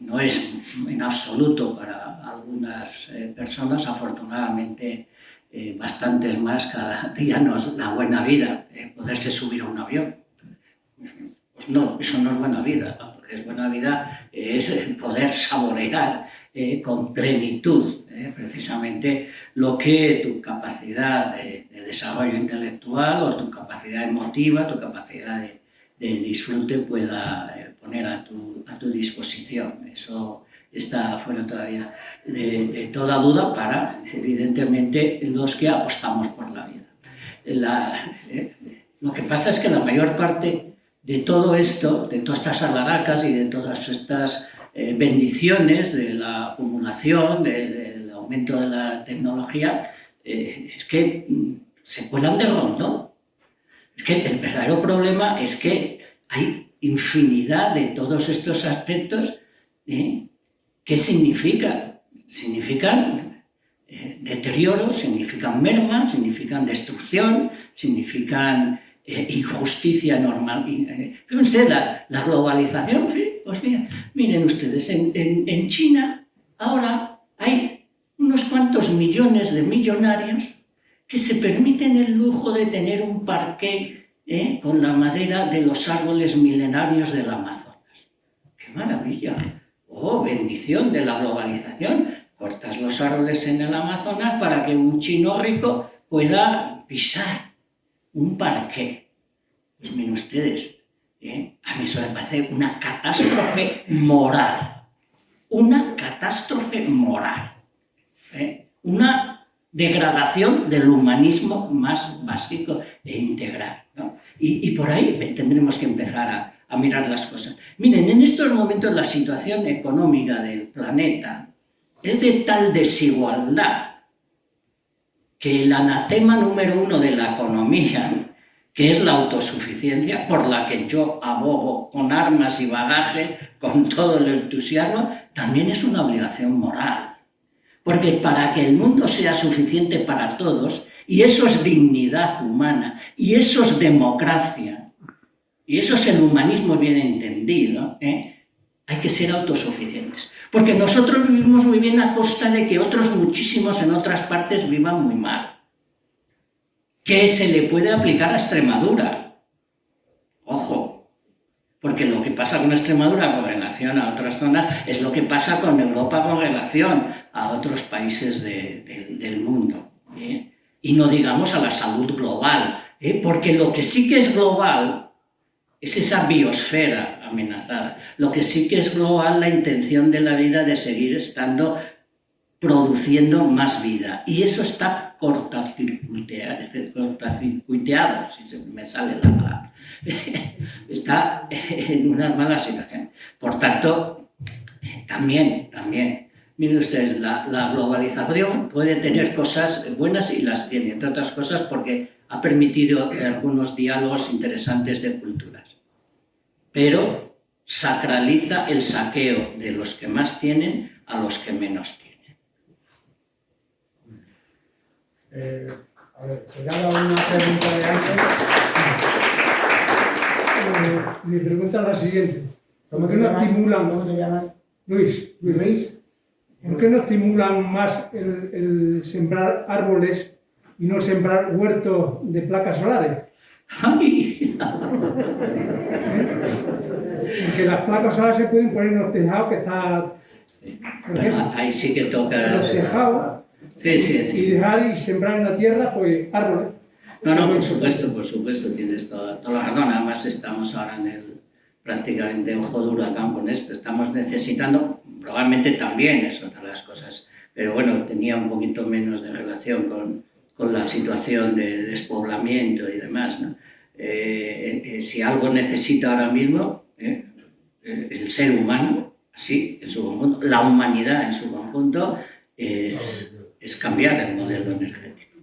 No es en absoluto para algunas personas, afortunadamente bastantes más cada día, no es la buena vida, poderse subir a un avión. Pues no, eso no es buena vida. Lo que es buena vida es poder saborear con plenitud precisamente lo que tu capacidad de desarrollo intelectual o tu capacidad emotiva, tu capacidad de disfrute pueda poner a tu disposición. Eso está fuera todavía de toda duda para, evidentemente, los que apostamos por la vida. Lo que pasa es que la mayor parte de todo esto, de todas estas alharacas y de todas estas bendiciones de la acumulación, del aumento de la tecnología, es que se cuelan de rondón. Es que el verdadero problema es que hay infinidad de todos estos aspectos. ¿Qué significan? Significan deterioro, significan merma, significan destrucción, significan injusticia normal. Fíjense ustedes, la globalización, pues miren ustedes, en China ahora hay unos cuantos millones de millonarios que se permiten el lujo de tener un parqué con la madera de los árboles milenarios del Amazonas. ¡Qué maravilla! ¡Oh, bendición de la globalización! Cortas los árboles en el Amazonas para que un chino rico pueda pisar un parqué. Pues miren ustedes, a mí eso me parece una catástrofe moral. Una catástrofe moral. Una degradación del humanismo más básico e integral, ¿no? Y por ahí tendremos que empezar a mirar las cosas. Miren, en estos momentos la situación económica del planeta es de tal desigualdad que el anatema número 1 de la economía, que es la autosuficiencia, por la que yo abogo con armas y bagaje, con todo el entusiasmo, también es una obligación moral. Porque para que el mundo sea suficiente para todos, y eso es dignidad humana, y eso es democracia, y eso es el humanismo bien entendido, hay que ser autosuficientes. Porque nosotros vivimos muy bien a costa de que otros muchísimos en otras partes vivan muy mal. Que se le puede aplicar a Extremadura. Ojo, porque lo que pasa con Extremadura con relación a otras zonas es lo que pasa con Europa con relación a otros países del mundo. Y no digamos a la salud global, porque lo que sí que es global es esa biosfera amenazada. Lo que sí que es global, la intención de la vida de seguir produciendo más vida. Y eso está cortocircuiteado, si se me sale la palabra. Está en una mala situación. Por tanto, también, miren ustedes, la globalización puede tener cosas buenas y las tiene, entre otras cosas porque ha permitido algunos diálogos interesantes de culturas. Pero sacraliza el saqueo de los que más tienen a los que menos tienen. A ver, pegada a una pregunta de antes. Mi pregunta es la siguiente. ¿Cómo ¿Por qué no estimulan, ¿Cómo te llamas? Luis, ¿por qué no estimulan más el sembrar árboles y no sembrar huertos de placas solares? ¡Ay! Porque las placas solares se pueden poner en los tejados que está... Sí. Por ejemplo, Ahí sí que toca... en los tejados Sí. y dejar y sembrar en la tierra pues árboles. No, por supuesto, tienes toda la razón. Además estamos ahora prácticamente en ojo de huracán con esto. Estamos necesitando, probablemente también es otra de las cosas, pero bueno, tenía un poquito menos de relación con la situación de despoblamiento y demás, ¿no? si algo necesita ahora mismo, el ser humano, así, en su conjunto, la humanidad en su conjunto, es cambiar el modelo energético.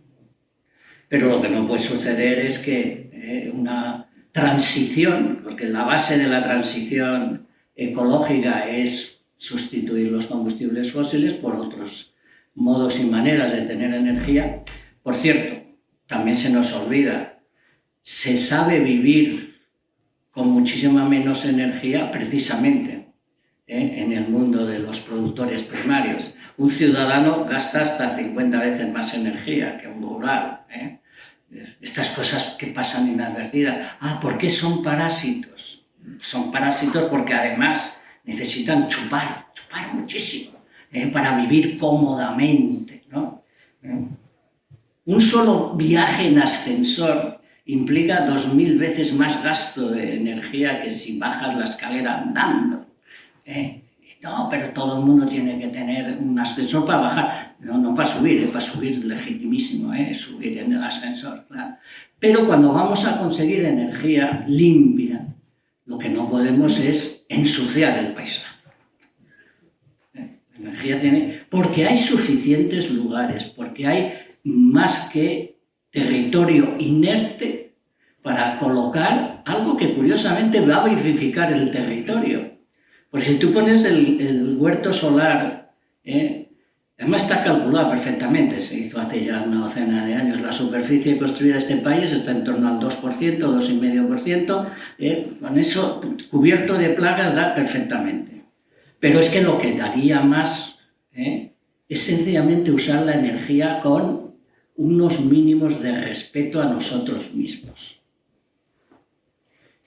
Pero lo que no puede suceder es que una transición, porque la base de la transición ecológica es sustituir los combustibles fósiles por otros modos y maneras de tener energía. Por cierto, también se nos olvida, se sabe vivir con muchísima menos energía precisamente en el mundo de los productores primarios. Un ciudadano gasta hasta 50 veces más energía que un rural. Estas cosas que pasan inadvertidas. ¿Por qué son parásitos? Son parásitos porque además necesitan chupar muchísimo para vivir cómodamente, ¿no? Un solo viaje en ascensor implica 2000 veces más gasto de energía que si bajas la escalera andando. No, pero todo el mundo tiene que tener un ascensor para bajar. No para subir legitimísimo, subir en el ascensor, claro. Pero cuando vamos a conseguir energía limpia, lo que no podemos es ensuciar el paisaje. La energía tiene... Porque hay suficientes lugares, porque hay más que territorio inerte para colocar algo que curiosamente va a vivificar el territorio. Porque si tú pones el huerto solar, además está calculado perfectamente, se hizo hace ya una docena de años, la superficie construida de este país está en torno al 2%, 2,5%, con eso cubierto de plagas da perfectamente. Pero es que lo que daría más es sencillamente usar la energía con unos mínimos de respeto a nosotros mismos.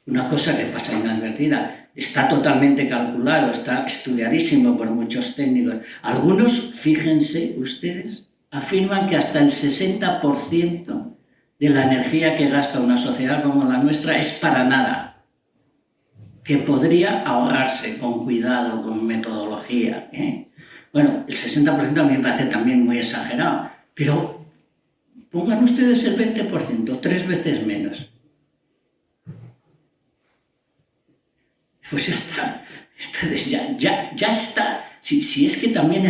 Una cosa que pasa inadvertida, está totalmente calculado, está estudiadísimo por muchos técnicos. Algunos, fíjense ustedes, afirman que hasta el 60% de la energía que gasta una sociedad como la nuestra es para nada, que podría ahorrarse con cuidado, con metodología. Bueno, el 60% a mí me parece también muy exagerado, pero pongan ustedes el 20%, 3 veces menos. Pues ya está. Entonces ya está. Si es que también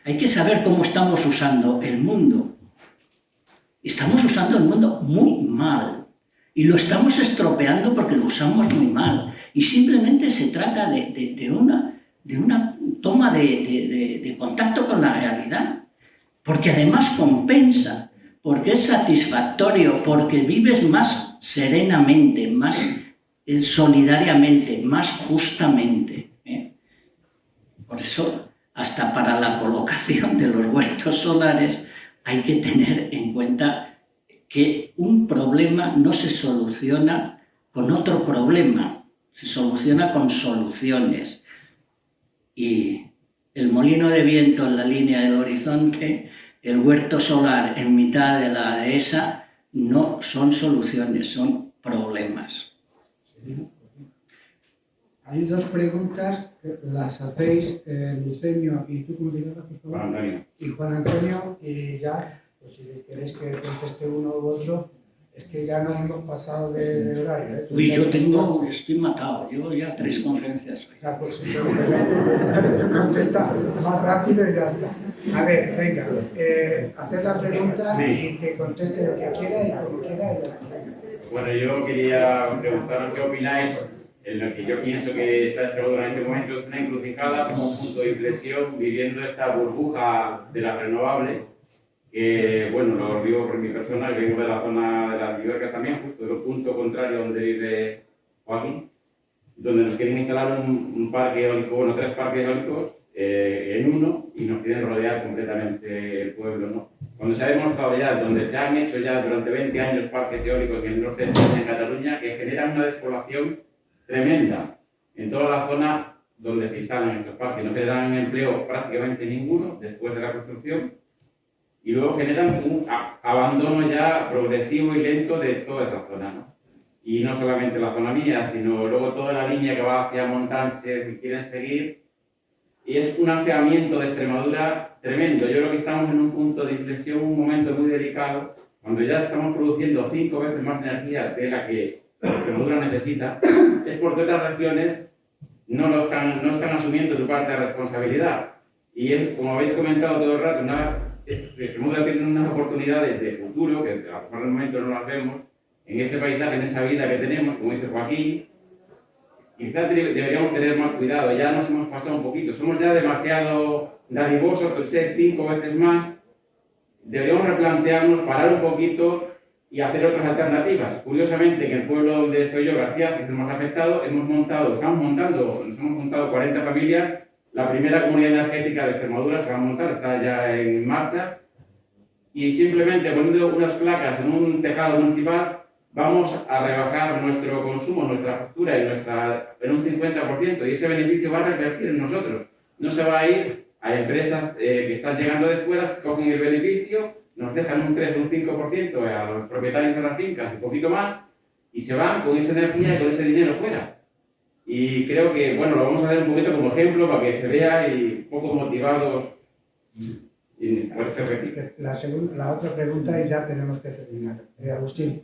hay que saber cómo estamos usando el mundo. Estamos usando el mundo muy mal. Y lo estamos estropeando porque lo usamos muy mal. Y simplemente se trata de una toma de contacto con la realidad. Porque además compensa, porque es satisfactorio, porque vives más serenamente, más solidariamente, más justamente. Por eso, hasta para la colocación de los huertos solares hay que tener en cuenta que un problema no se soluciona con otro problema, se soluciona con soluciones. Y el molino de viento en la línea del horizonte, el huerto solar en mitad de la dehesa, no son soluciones, son problemas. Hay 2 preguntas que las hacéis Lucenio y tú, ¿cómo te llamas, por favor? Juan Antonio. Y Juan Antonio, y ya, pues si queréis que conteste uno u otro, es que ya nos hemos pasado de horario. Uy, estoy matado, llevo ya 3 conferencias hoy. Ya, pues tú contesta más rápido y ya está. A ver, venga, hacer la pregunta y que conteste lo que quiera y como quiera y ya está. Bueno, yo quería preguntaros qué opináis en lo que yo pienso que está Extremadura en este momento es una encrucijada como un punto de inflexión viviendo esta burbuja de las renovables que, bueno, lo digo por mi persona, vengo de la zona de las Albivercas también, justo del punto contrario donde vive Joaquín, donde nos quieren instalar un parque eólico, bueno, 3 parques eólicos en uno y nos quieren rodear completamente el pueblo, ¿no? Cuando se ha demostrado ya, donde se han hecho ya durante 20 años parques eólicos en el norte de España, en Cataluña, que generan una despoblación tremenda en toda la zona donde se instalan estos parques. No generan empleo prácticamente ninguno después de la construcción y luego generan un abandono ya progresivo y lento de toda esa zona, ¿no? Y no solamente la zona mía, sino luego toda la línea que va hacia Montánchez y quieren seguir. Y es un afeamiento de Extremadura tremendo. Yo creo que estamos en un punto de inflexión, un momento muy delicado, cuando ya estamos produciendo 5 veces más energía de la que Extremadura necesita, es porque otras regiones no están asumiendo su parte de responsabilidad. Y es, como habéis comentado todo el rato, Extremadura tiene unas oportunidades de futuro, que a lo mejor en el momento no las vemos, en ese paisaje, en esa vida que tenemos, como dice Joaquín. Quizás deberíamos tener más cuidado, ya nos hemos pasado un poquito, somos ya demasiado dadivosos por ser 5 veces más. Deberíamos replantearnos, parar un poquito y hacer otras alternativas. Curiosamente, en el pueblo donde estoy yo, García, que es el más afectado, nos hemos montado 40 familias. La primera comunidad energética de Extremadura se va a montar, está ya en marcha. Y simplemente poniendo unas placas en un tejado municipal, vamos a rebajar nuestro consumo, nuestra factura en un 50%, y ese beneficio va a revertir en nosotros. No se va a ir a empresas que están llegando de fuera, cogen el beneficio, nos dejan un 3 o un 5% a los propietarios de las fincas, un poquito más, y se van con esa energía y con ese dinero fuera. Y creo que, bueno, lo vamos a hacer un poquito como ejemplo para que se vea y un poco motivados por este objetivo. La otra pregunta y ya tenemos que terminar. Agustín.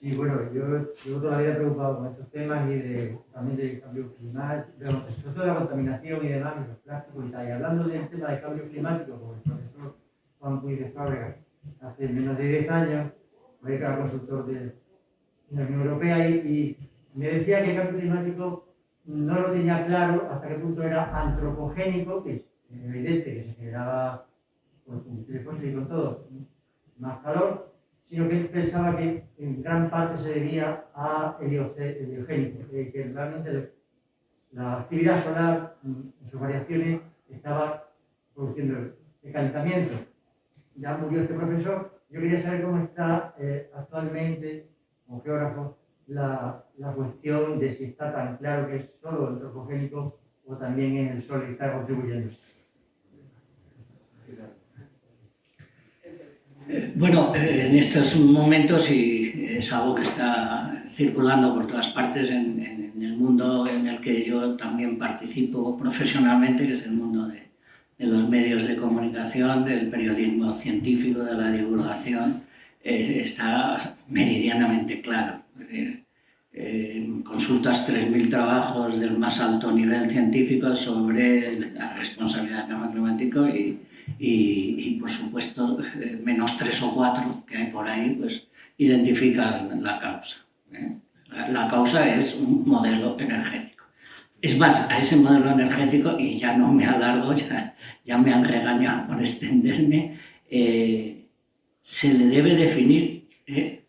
Sí, bueno, yo todavía preocupado con estos temas y también del cambio climático, sobre todo de la contaminación y demás, y los plásticos y tal. Y hablando del tema del cambio climático, con el profesor Juan Puig de Fábrega, hace menos de 10 años, fue el consultor de la Unión Europea y me decía que el cambio climático no lo tenía claro hasta qué punto era antropogénico, que es evidente que se generaba con combustible fósil y con todo más calor, sino que él pensaba que en gran parte se debía a heliogénico, que realmente la actividad solar en sus variaciones estaba produciendo el calentamiento. Ya murió este profesor. Yo quería saber cómo está actualmente, como geógrafo, la cuestión de si está tan claro que es solo antropogénico o también en el sol que está contribuyendo. Bueno, en estos momentos, y es algo que está circulando por todas partes en el mundo en el que yo también participo profesionalmente, que es el mundo de los medios de comunicación, del periodismo científico, de la divulgación, está meridianamente claro. Consultas 3.000 trabajos del más alto nivel científico sobre la responsabilidad del cambio climático y por supuesto, menos 3 o 4 que hay por ahí, pues identifican la causa. La causa es un modelo energético. Es más, a ese modelo energético, y ya no me alargo, ya me han regañado por extenderme, se le debe definir,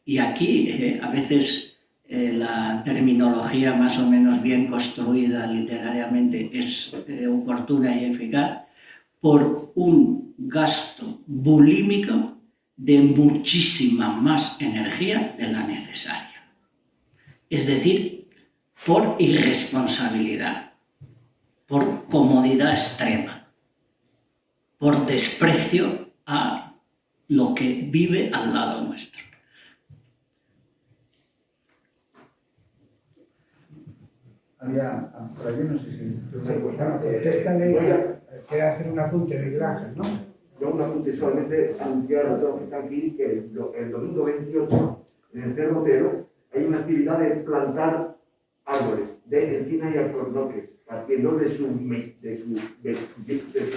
y aquí a veces la terminología más o menos bien construida literariamente es oportuna y eficaz, por un gasto bulímico de muchísima más energía de la necesaria. Es decir, por irresponsabilidad, por comodidad extrema, por desprecio a lo que vive al lado nuestro. Había por allí, no sé si... Esta ley quiere hacer un apunte, Miguel Ángel, ¿no? Yo un apunte solamente anunciar a todos los que están aquí que el domingo 28 en el Cerro Otero hay una actividad de plantar árboles de encina y alcornoques, partiendo de su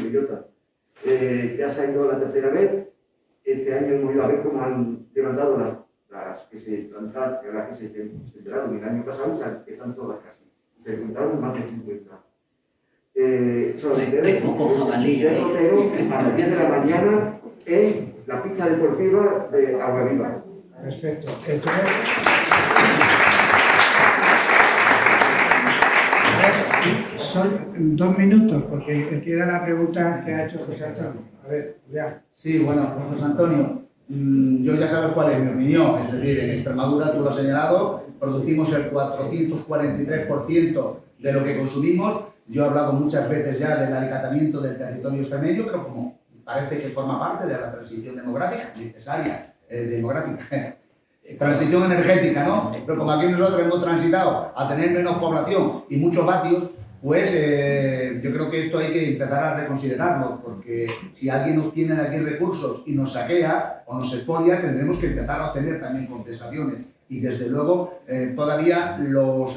bellota. Ya se ha ido la tercera vez. Este año hemos ido a ver cómo han levantado las que se plantaron, las que se sembraron el año pasado, que están todas casi. Se juntaron más de 50. Hay poco jabalí. A las 10 de la mañana en la pista deportiva de Agua Viva. Perfecto. Son 2 minutos, porque queda la pregunta que ha hecho José Antonio. A ver, ya. Sí, bueno, José Antonio, yo ya sabes cuál es mi opinión. Es decir, en Extremadura, tú lo has señalado, producimos el 443% de lo que consumimos. Yo he hablado muchas veces ya del alicatamiento del territorio extremeño, pero como parece que forma parte de la transición demográfica, necesaria, demográfica, transición energética, ¿no? Pero como aquí nosotros hemos transitado a tener menos población y muchos vatios, pues yo creo que esto hay que empezar a reconsiderarlo, porque si alguien obtiene de aquí recursos y nos saquea o nos expolia, tendremos que empezar a obtener también compensaciones. Y desde luego todavía los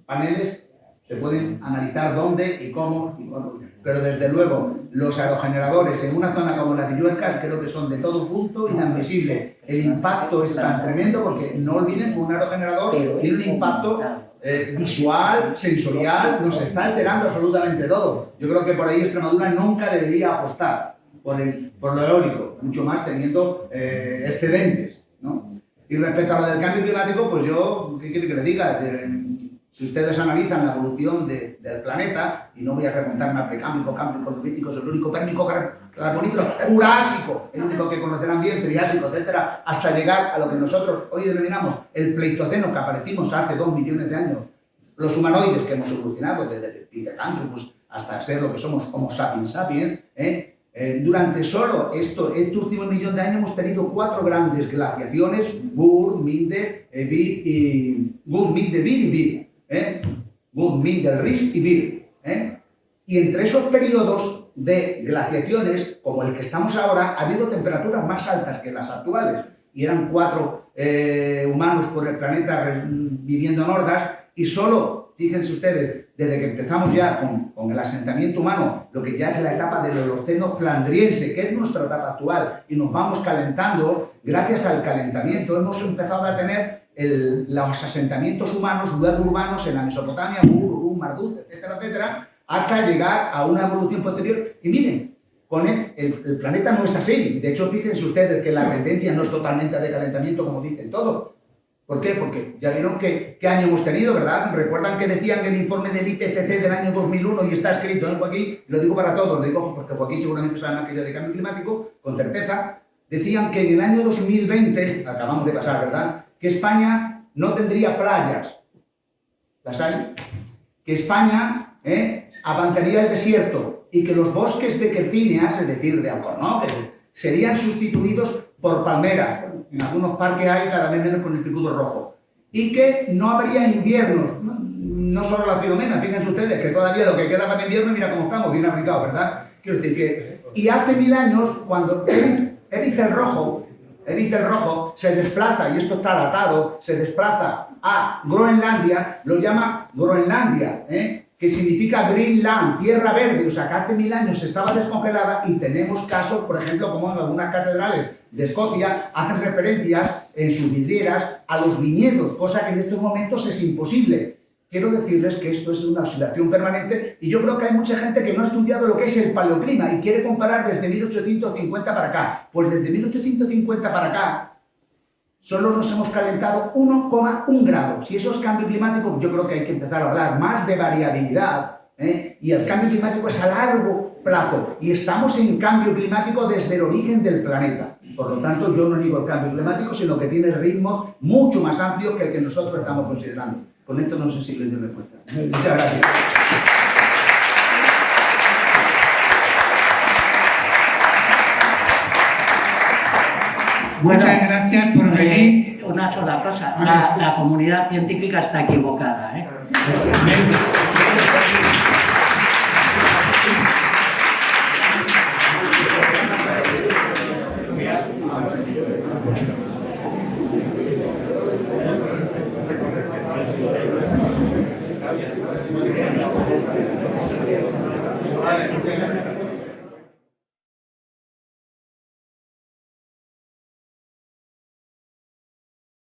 paneles se pueden analizar dónde y cómo y cuándo. Pero desde luego los aerogeneradores en una zona como la de Lluerca creo que son de todo punto inadmisibles. El impacto es tan tremendo porque no olviden que un aerogenerador tiene un impacto visual, sensorial, nos está alterando absolutamente todo. Yo creo que por ahí Extremadura nunca debería apostar por lo eólico, mucho más teniendo excedentes, ¿no? Y respecto a lo del cambio climático, pues yo, ¿qué quiere que le diga? Si ustedes analizan la evolución del planeta, y no voy a remontarme al precámbrico, cámbrico, neolítico, silúrico, pérmico, carbonífero, jurásico, el único que conocerán bien, triásico, etcétera, hasta llegar a lo que nosotros hoy denominamos el pleistoceno, que aparecimos hace 2 millones de años, los humanoides que hemos evolucionado desde el Pithecanthropus hasta ser lo que somos Homo sapiens sapiens, durante solo este último millón de años hemos tenido 4 grandes glaciaciones, Gur, Minde, Bir y Bir. Gur, Minde, Ris y Bir. Y entre esos periodos de glaciaciones, como el que estamos ahora, ha habido temperaturas más altas que las actuales. Y eran 4 humanos por el planeta viviendo en hordas, y solo, fíjense ustedes, desde que empezamos ya con el asentamiento humano, lo que ya es la etapa del Holoceno flandriense, que es nuestra etapa actual, y nos vamos calentando, gracias al calentamiento hemos empezado a tener los asentamientos humanos, luego urbanos en la Mesopotamia, Ur, Marduk, etcétera, etcétera, hasta llegar a una evolución posterior. Y miren, con el planeta no es así. De hecho, fíjense ustedes que la tendencia no es totalmente de calentamiento, como dicen todos. ¿Por qué? Porque ya vieron qué año hemos tenido, ¿verdad? Recuerdan que decían que el informe del IPCC del año 2001, y está escrito en Joaquín, y lo digo para todos, lo digo porque Joaquín seguramente sabe más que yo de cambio climático, con certeza, decían que en el año 2020, acabamos de pasar, ¿verdad?, que España no tendría playas, las hay, que España avanzaría el desierto y que los bosques de quercíneas, es decir, de alcornoques, serían sustituidos por palmeras. En algunos parques hay cada vez menos con el tributo rojo. Y que no habría inviernos, no solo la Filomena, fíjense ustedes que todavía lo que queda para invierno, mira cómo estamos, bien aplicados, ¿verdad? Quiero decir que... Y hace 1000 años, cuando Erice el Rojo se desplaza, y esto está datado, se desplaza a Groenlandia, lo llama Groenlandia, que significa Greenland, tierra verde, o sea que hace 1000 años estaba descongelada, y tenemos casos, por ejemplo, como en algunas catedrales de Escocia, hacen referencias en sus vidrieras a los viñedos, cosa que en estos momentos es imposible. Quiero decirles que esto es una oscilación permanente, y yo creo que hay mucha gente que no ha estudiado lo que es el paleoclima y quiere comparar desde 1850 para acá. Pues desde 1850 para acá solo nos hemos calentado 1,1 grados. Y esos cambios climáticos, yo creo que hay que empezar a hablar más de variabilidad, y el cambio climático es a largo plazo, y estamos en cambio climático desde el origen del planeta. Por lo tanto, yo no digo el cambio climático, sino que tiene ritmos mucho más amplios que el que nosotros estamos considerando. Con esto no sé si le doy respuesta. Muchas gracias. Muchas gracias por venir. Una sola cosa, la comunidad científica está equivocada,